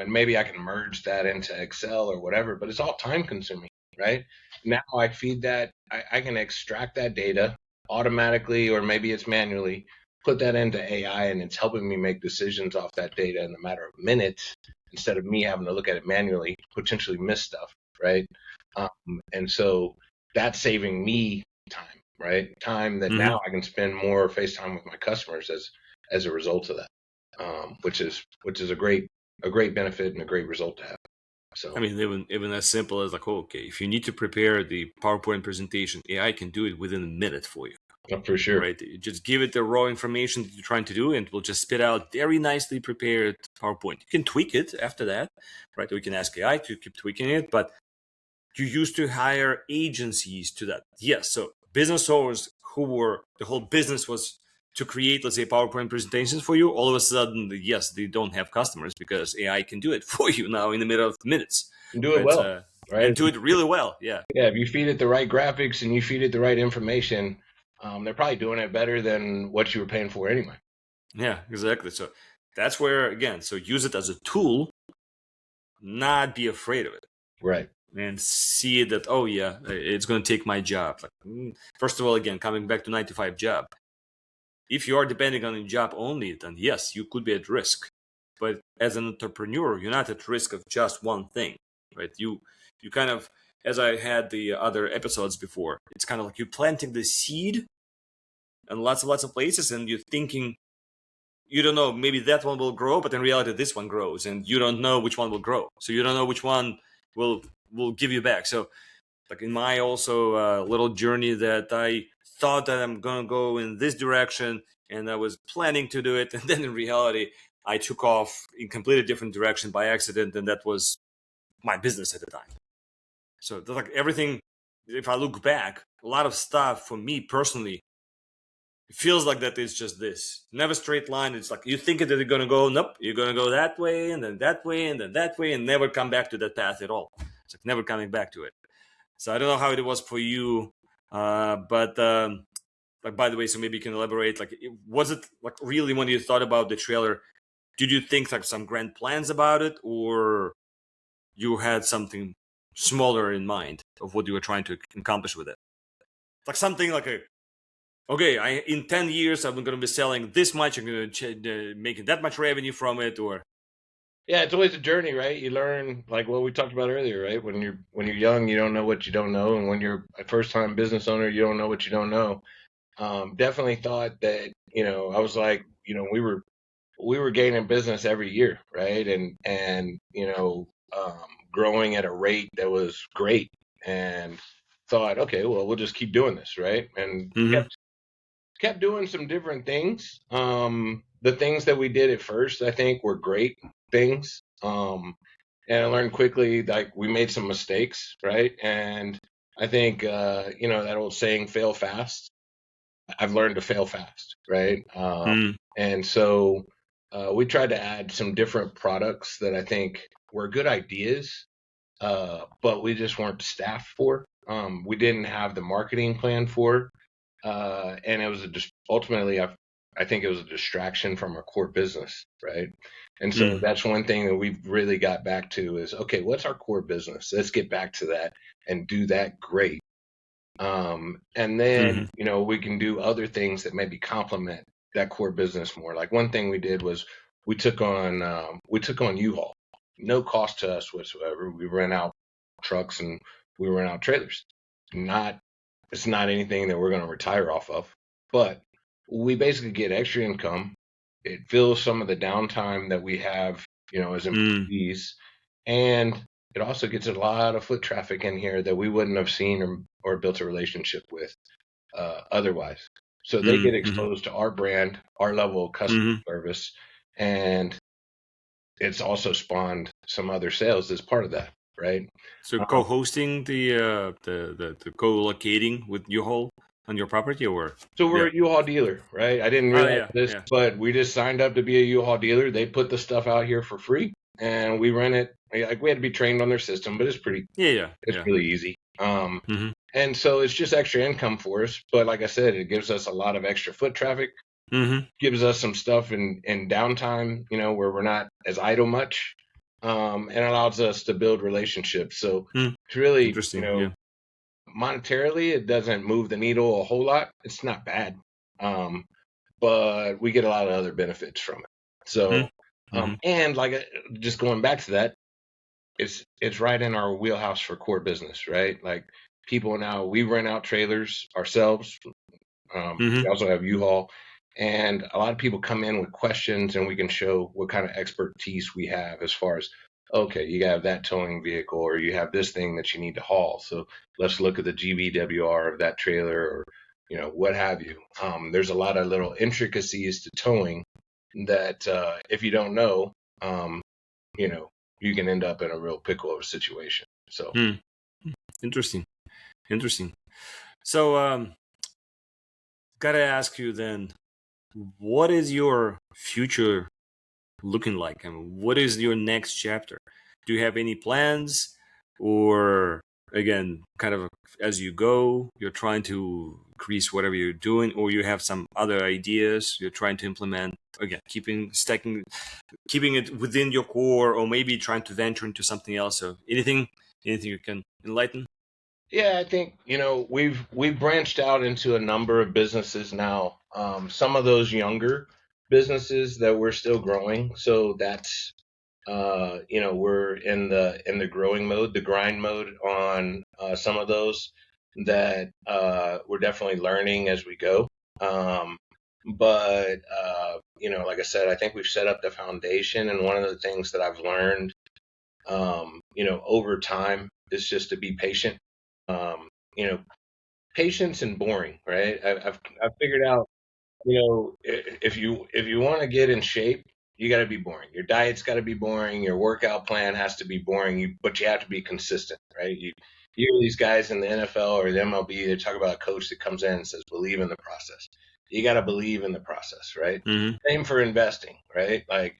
maybe I can merge that into Excel or whatever, but it's all time consuming, right? Now I feed that, I can extract that data automatically or maybe it's manually, put that into AI and it's helping me make decisions off that data in a matter of minutes instead of me having to look at it manually, potentially miss stuff, right? And so that's saving me time. right? Time that Mm-hmm. now I can spend more FaceTime with my customers as a result of that, which is a great benefit and a great result to have. I So mean, even as simple as like, oh, okay, if you need to prepare the PowerPoint presentation, AI can do it within a minute for you, for sure, right? You just give it the raw information that you're trying to do, and it will just spit out very nicely prepared PowerPoint. You can tweak it after that, right? Or you can ask AI to keep tweaking it, but you used to hire agencies to that. Yes, so business owners who were, the whole business was to create, let's say, PowerPoint presentations for you. All of a sudden, yes, they don't have customers because AI can do it for you now in the middle of minutes, and do it right? well, And right? do it really well. Yeah, Yeah, if you feed it the right graphics and you feed it the right information, they're probably doing it better than what you were paying for anyway. yeah, exactly. So that's where, again, so use it as a tool, not be afraid of it. Right. And see that, oh yeah, it's going to take my job. Like, first of all, again, coming back to 9 to 5 job, if you are depending on a job only, then yes, you could be at risk. But as an entrepreneur, you're not at risk of just one thing, right? You kind of, as I had the other episodes before, it's kind of like you're planting the seed in lots and lots of places, and you're thinking, you don't know, maybe that one will grow, but in reality, this one grows, and you don't know which one will grow. So you don't know which one will give you back. So like in my also little journey that I thought that I'm gonna go in this direction and I was planning to do it, and then in reality I took off in completely different direction by accident, and that was my business at the time. So like everything, if I look back, a lot of stuff for me personally, it feels like that it's just this never straight line. It's like you think that you're gonna go, nope, you're gonna go that way and then that way and then that way and never come back to that path at all. It's like never coming back to it. So I don't know how it was for you, but like by the way, so maybe you can elaborate. Like, was it like really when you thought about the trailer? Did you think like some grand plans about it, or you had something smaller in mind of what you were trying to accomplish with it? Like something like a okay, I in 10 years I'm going to be selling this much. I'm going to making that much revenue from it, or Yeah, it's always a journey, right? You learn like what we talked about earlier, right? When you're young, you don't know what you don't know, and when you're a first time business owner, you don't know what you don't know. Definitely thought that I was like we were gaining business every year, right? And growing at a rate that was great, and thought, okay, well, we'll just keep doing this, right? And mm-hmm, kept doing some different things. The things that we did at first, I think, were great things. And I learned quickly, like we made some mistakes, right? And I think, that old saying, fail fast. I've learned to fail fast, right? And so we tried to add some different products that I think were good ideas, but we just weren't staffed for. We didn't have the marketing plan for, and it was ultimately I think it was a distraction from our core business, right? And so mm, that's one thing that we've really got back to is, okay, what's our core business? Let's get back to that and do that great. And then, mm-hmm, we can do other things that maybe complement that core business more. Like one thing we did was we took on U-Haul, no cost to us whatsoever. We rent out trucks and we rent out trailers. Not It's not anything that we're going to retire off of, but we basically get extra income. It fills some of the downtime that we have, as mm, employees, and it also gets a lot of foot traffic in here that we wouldn't have seen or built a relationship with otherwise. So they get mm-hmm, exposed to our brand, our level of customer mm-hmm. service, and it's also spawned some other sales as part of that, right? So Um, co-hosting the co-locating with U-Haul on your property, or so we're yeah, a U-Haul dealer, right? I didn't oh realize yeah, this, yeah, but we just signed up to be a U-Haul dealer. They put the stuff out here for free, and we rent it. Like we had to be trained on their system, but yeah, yeah, it's yeah. really easy. Mm-hmm, And so it's just extra income for us. But like I said, it gives us a lot of extra foot traffic, mm-hmm, gives us some stuff in downtime, where we're not as idle much, and allows us to build relationships. So mm. it's really, Interesting. Yeah. monetarily, it doesn't move the needle a whole lot. It's not bad, um, but we get a lot of other benefits from it. So, Mm-hmm. and like just going back to that, it's right in our wheelhouse for core business, right? Like people now, we rent out trailers ourselves. Mm-hmm. We also have U-Haul, and a lot of people come in with questions, and we can show what kind of expertise we have as far as, okay, you have that towing vehicle, or you have this thing that you need to haul. So let's look at the GVWR of that trailer, or what have you. There's a lot of little intricacies to towing that if you don't know, um, you know, you can end up in a real pickle of a situation. So Hmm. Interesting. Interesting. So, gotta ask you then, what is your future looking like? I mean, what is your next chapter? Do you have any plans, or again, kind of as you go, you're trying to increase whatever you're doing, or you have some other ideas you're trying to implement? Again, keeping it within your core, or maybe trying to venture into something else. So, anything you can enlighten? yeah, I think we've branched out into a number of businesses now. Some of those younger businesses that we're still growing. So that's we're in the growing mode, the grind mode on some of those that we're definitely learning as we go. But like I said, I think we've set up the foundation, and one of the things that I've learned, over time is just to be patient. Um, you know, Patience and boring, right? I've figured out, if you want to get in shape, you got to be boring. Your diet's got to be boring. Your workout plan has to be boring. But you have to be consistent, right? You hear these guys in the NFL or the MLB, they talk about a coach that comes in and says, "Believe in the process." You got to believe in the process, right? Mm-hmm. Same for investing, right? Like,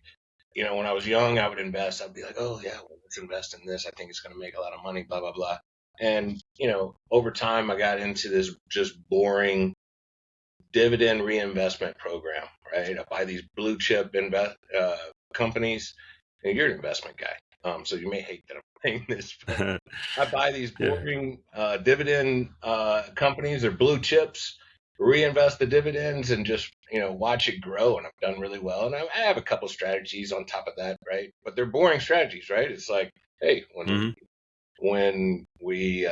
when I was young, I would invest. I'd be like, "Oh yeah, well, let's invest in this. I think it's going to make a lot of money." Blah blah blah. And over time, I got into this just boring dividend reinvestment program, right? I buy these blue chip companies, and you're an investment guy, so you may hate that I'm saying this, but I buy these Yeah. boring dividend companies or blue chips, reinvest the dividends, and just watch it grow. And I've done really well, and I have a couple strategies on top of that, right? But they're boring strategies, right? It's like, hey, Mm-hmm. when we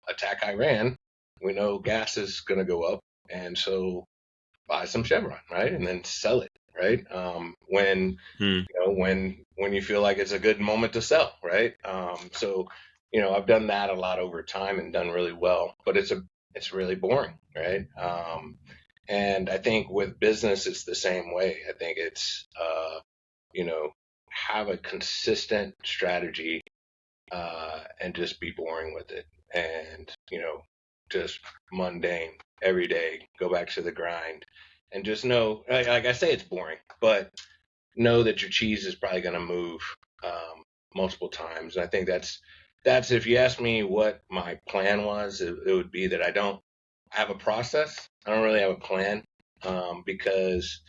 attack Iran, we know gas is going to go up, and so buy some Chevron, right, and then sell it, right? When you feel like it's a good moment to sell, right? So I've done that a lot over time and done really well, but it's really boring, right? And I think with business, it's the same way. I think it's you know have a consistent strategy and just be boring with it, and just mundane every day, go back to the grind, and just know, like I say, it's boring, but know that your cheese is probably going to move multiple times. And I think that's if you ask me what my plan was, it would be that I don't have a process. I don't really have a plan, because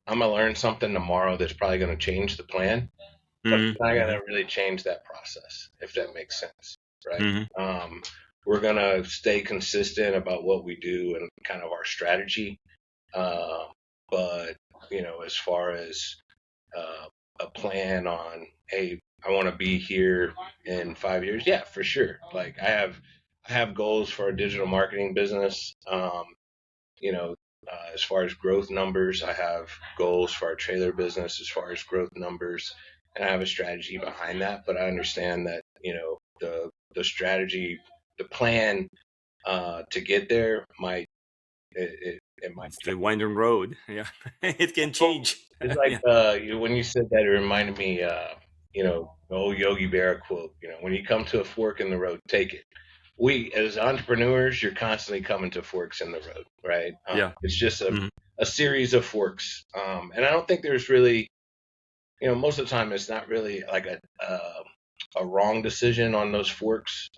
I'm gonna learn something tomorrow that's probably going to change the plan, but it's not Mm-hmm. gonna really change that process, if that makes sense, right? Mm-hmm. Um, we're gonna stay consistent about what we do and kind of our strategy, uh, but as far as uh, a plan on, hey, I want to be here in 5 years, yeah, for sure. Like I have goals for our digital marketing business. As far as growth numbers, I have goals for our trailer business as far as growth numbers, and I have a strategy behind that. But I understand that the strategy, the plan to get there might it might It's the change. winding road. Yeah, it can Well, change. it's like Yeah. when you said that, it reminded me, the old Yogi Berra quote. When you come to a fork in the road, take it. We, as entrepreneurs, you're constantly coming to forks in the road, right? Yeah. It's just a, Mm-hmm. a series of forks. And I don't think there's really, most of the time, it's not really like a wrong decision on those forks.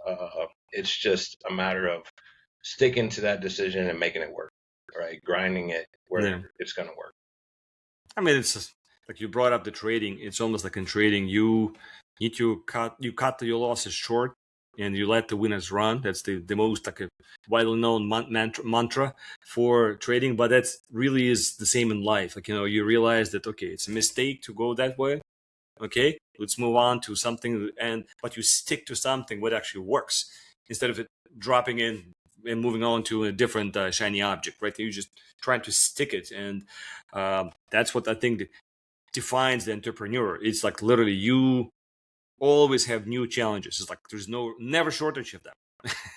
It's just a matter of sticking to that decision and making it work, right? Grinding it where Yeah. it's going to work. I mean, it's just, like you brought up the trading. It's almost like in trading, you need to cut your losses short, and you let the winners run. That's the most like a widely known mantra for trading. But that really is the same in life. Like you realize that okay, it's a mistake to go that way. Okay, let's move on to something, but you stick to something what actually works. instead of it dropping in and moving on to a different shiny object, right? You're just trying to stick it. And that's what I think defines the entrepreneur. It's like literally you always have new challenges. It's like there's never shortage of them.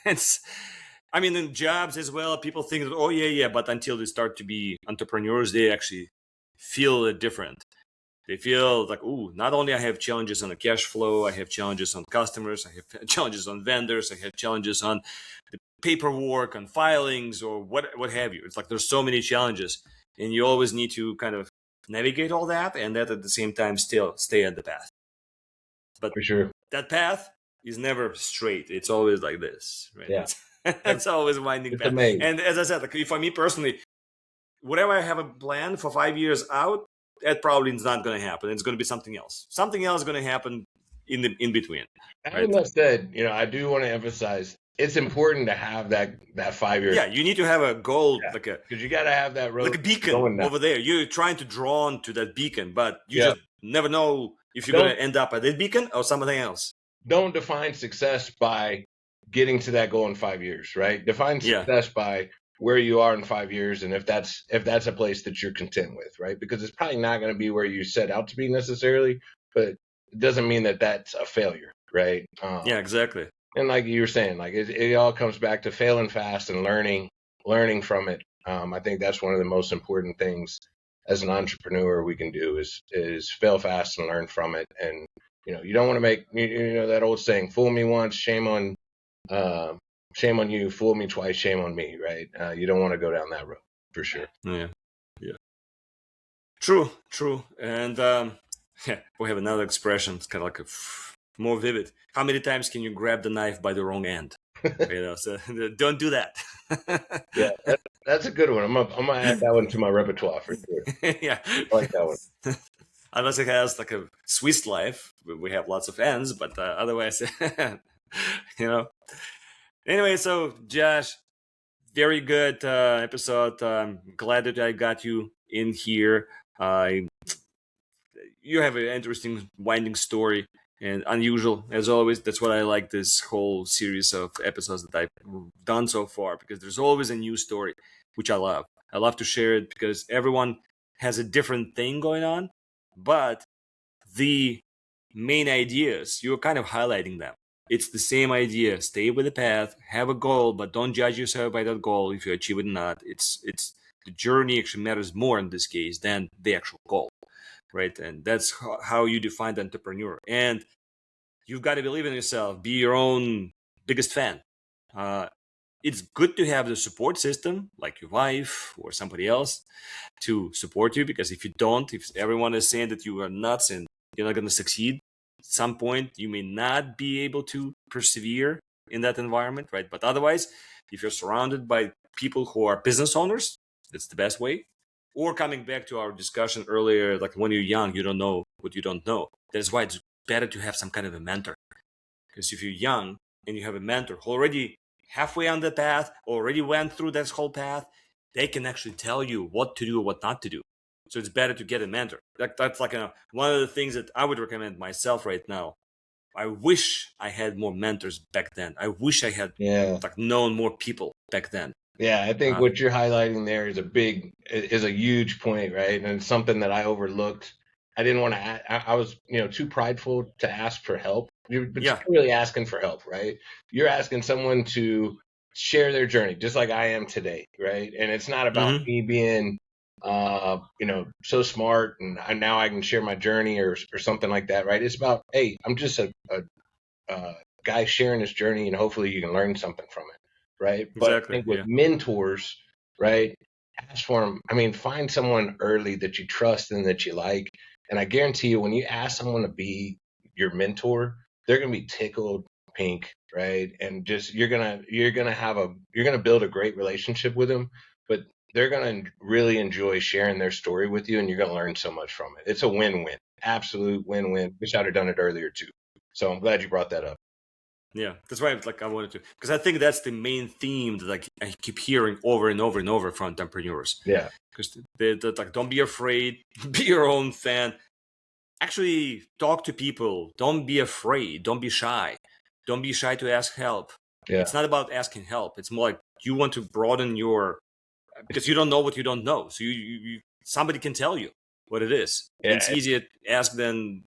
It's, I mean, in jobs as well, people think that, oh yeah, but until they start to be entrepreneurs, they actually feel it different. They feel like, ooh, not only I have challenges on the cash flow, I have challenges on customers, I have challenges on vendors, I have challenges on the paperwork, on filings, or what have you. It's like there's so many challenges, and you always need to kind of navigate all that, and that at the same time still stay at the path. But For sure. that path is never straight. It's always like this, right? Yeah. It's always winding It's path. amazing. And as I said, like for me personally, whatever I have a plan for 5 years out, that probably is not going to happen. It's going to be something else. Something else is going to happen in between. Having that said, I do want to emphasize it's important to have that 5 years. Yeah, you need to have a goal, because you got to have that road, like a beacon over there. You're trying to draw on to that beacon, but you just never know if you're going to end up at that beacon or something else. Don't define success by getting to that goal in 5 years, right? Define success by where you are in 5 years, and if that's a place that you're content with, right? Because it's probably not going to be where you set out to be necessarily, but it doesn't mean that that's a failure, right? Yeah, exactly. And like you were saying, like it all comes back to failing fast and learning from it. I think that's one of the most important things as an entrepreneur we can do is fail fast and learn from it. And you don't want to make that old saying, "Fool me once, shame on you. Fool me twice, shame on me." Right? You don't want to go down that road for sure. Yeah. True. And we have another expression. It's kind of like more vivid. How many times can you grab the knife by the wrong end? So don't do that. Yeah, that's a good one. I'm gonna add that one to my repertoire for sure. Yeah, I like that one. Unless it has like a Swiss life, we have lots of ends, but otherwise, Anyway, so Josh, very good episode. I'm glad that I got you in here. You have an interesting winding story and unusual as always. That's what I like this whole series of episodes that I've done so far, because there's always a new story, which I love. I love to share it because everyone has a different thing going on, but the main ideas, you're kind of highlighting them. It's the same idea. Stay with the path, have a goal, but don't judge yourself by that goal if you achieve it or not. It's the journey actually matters more in this case than the actual goal, right? And that's how you define the entrepreneur. And you've got to believe in yourself. Be your own biggest fan. It's good to have the support system, like your wife or somebody else, to support you, because if you don't, if everyone is saying that you are nuts and you're not going to succeed, at some point you may not be able to persevere in that environment, right? But otherwise, if you're surrounded by people who are business owners, that's the best way. Or coming back to our discussion earlier, like when you're young, you don't know what you don't know. That's why it's better to have some kind of a mentor. Because if you're young and you have a mentor who already halfway on the path, already went through this whole path, they can actually tell you what to do or what not to do. So it's better to get a mentor. That's like one of the things that I would recommend myself right now. I wish I had more mentors back then. I wish I had known more people back then. Yeah, I think what you're highlighting there is a huge point, right? And it's something that I overlooked. I didn't want to. I was, too prideful to ask for help. You're really asking for help, right? You're asking someone to share their journey, just like I am today, right? And it's not about me being, so smart and now I can share my journey or something like that, right? It's about, hey, I'm just a guy sharing his journey, and hopefully you can learn something from it. Right. But I think with mentors, right, ask for them. I mean, find someone early that you trust and that you like. And I guarantee you, when you ask someone to be your mentor, they're going to be tickled pink. Right. And just you're going to build a great relationship with them. But they're going to really enjoy sharing their story with you, and you're going to learn so much from it. It's a win-win. Absolute win-win. Wish I'd have done it earlier, too. So I'm glad you brought that up. Yeah, that's why I wanted to, because I think that's the main theme that I keep hearing over and over and over from entrepreneurs. Yeah, because they're like, don't be afraid, be your own fan. Actually, talk to people. Don't be afraid. Don't be shy. Don't be shy to ask help. Yeah. It's not about asking help. It's more like you want to broaden your, because you don't know what you don't know. So you somebody can tell you what it is. Yeah. And it's easier to ask than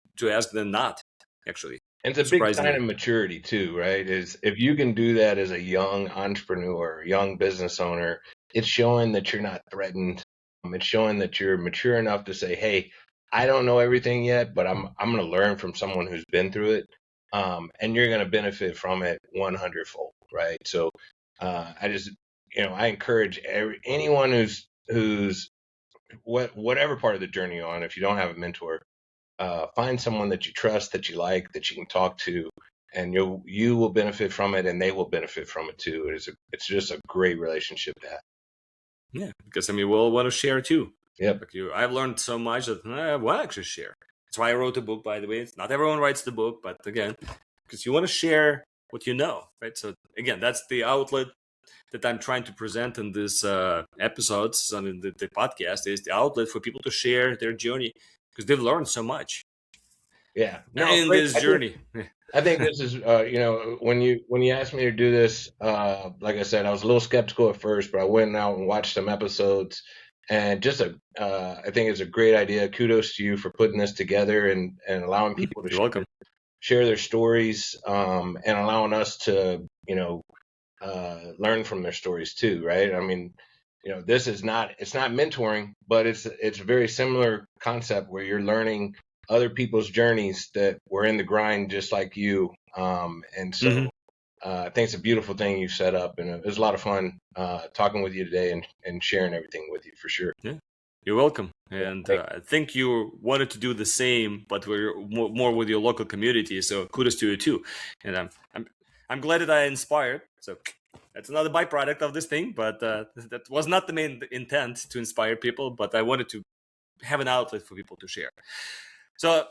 not, actually. And it's a big sign of maturity too, right? Is if you can do that as a young entrepreneur, young business owner, it's showing that you're not threatened. It's showing that you're mature enough to say, "Hey, I don't know everything yet, but I'm going to learn from someone who's been through it, and you're going to benefit from it 100-fold, right?" So, I just, I encourage anyone who's whatever part of the journey you're on. If you don't have a mentor, find someone that you trust, that you like, that you can talk to, and you will benefit from it, and they will benefit from it too. It's just a great relationship to have. Yeah, because we all want to share too. Yep. Like I've learned so much that I want to actually share. That's why I wrote a book, by the way. It's not everyone writes the book, but again, because you want to share what you know, right? So again, that's the outlet that I'm trying to present in this episodes. The podcast is the outlet for people to share their journey because they've learned so much. Yeah. In this journey. I think this is, when you asked me to do this, like I said, I was a little skeptical at first, but I went out and watched some episodes, and I think it's a great idea. Kudos to you for putting this together and allowing people to share their stories, and allowing us to, learn from their stories too, right? I mean, it's not mentoring, but it's a very similar concept where you're learning other people's journeys that were in the grind just like you. And so I think it's a beautiful thing you've set up, and it was a lot of fun talking with you today and sharing everything with you for sure. Yeah, you're welcome. And I think you wanted to do the same, but we're more with your local community. So kudos to you too. And I'm glad that I inspired. So that's another byproduct of this thing, but that was not the main intent to inspire people, but I wanted to have an outlet for people to share. So,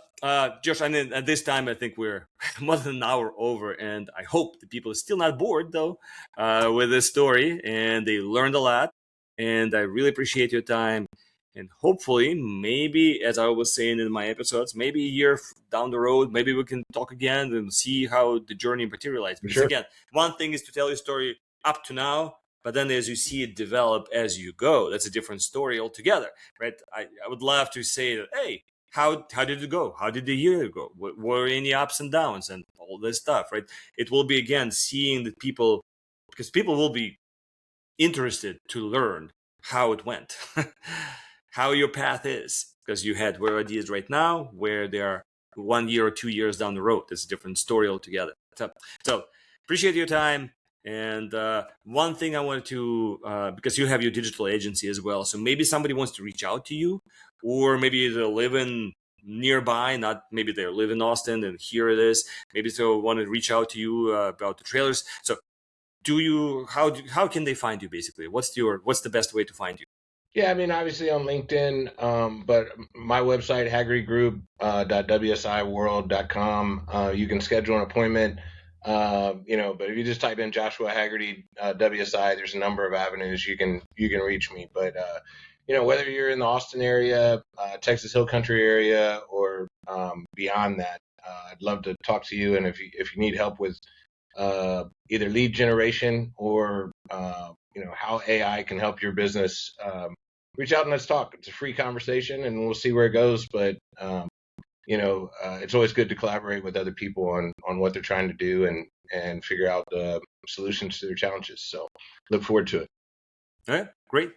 Josh, at this time, I think we're more than an hour over, and I hope the people are still not bored, though, with this story, and they learned a lot, and I really appreciate your time. And hopefully, maybe, as I was saying in my episodes, maybe a year down the road, maybe we can talk again and see how the journey materialized. Because again, one thing is to tell your story up to now, but then as you see it develop as you go, that's a different story altogether, right? I would love to say that, hey, how did it go? How did the year go? Were any ups and downs and all this stuff, right? It will be, again, seeing the people, because people will be interested to learn how it went, how your path is, because you had where ideas right now, where they are 1 year or 2 years down the road. It's a different story altogether. So appreciate your time. And one thing I wanted to, because you have your digital agency as well, so maybe somebody wants to reach out to you, or maybe they're living nearby, not maybe they live in Austin and here it is. Maybe they want to reach out to you about the trailers. So how can they find you basically? What's the best way to find you? Yeah, I mean, obviously on LinkedIn, but my website, haggertygroup.wsiworld.com, you can schedule an appointment. But if you just type in Joshua Haggerty, WSI, there's a number of avenues you can reach me. But whether you're in the Austin area, Texas Hill Country area, or beyond that, I'd love to talk to you. And if you need help with either lead generation or how AI can help your business, reach out and let's talk. It's a free conversation, and we'll see where it goes. But it's always good to collaborate with other people on what they're trying to do and figure out the solutions to their challenges. So look forward to it. All right, great.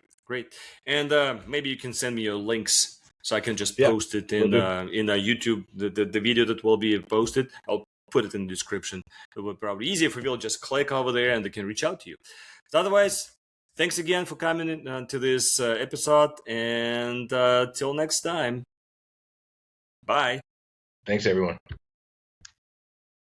And maybe you can send me your links so I can just post it in YouTube, the video that will be posted. I'll put it in the description. It will be probably easier for people to just click over there and they can reach out to you. So otherwise, thanks again for coming to this episode, and till next time. Bye. Thanks, everyone.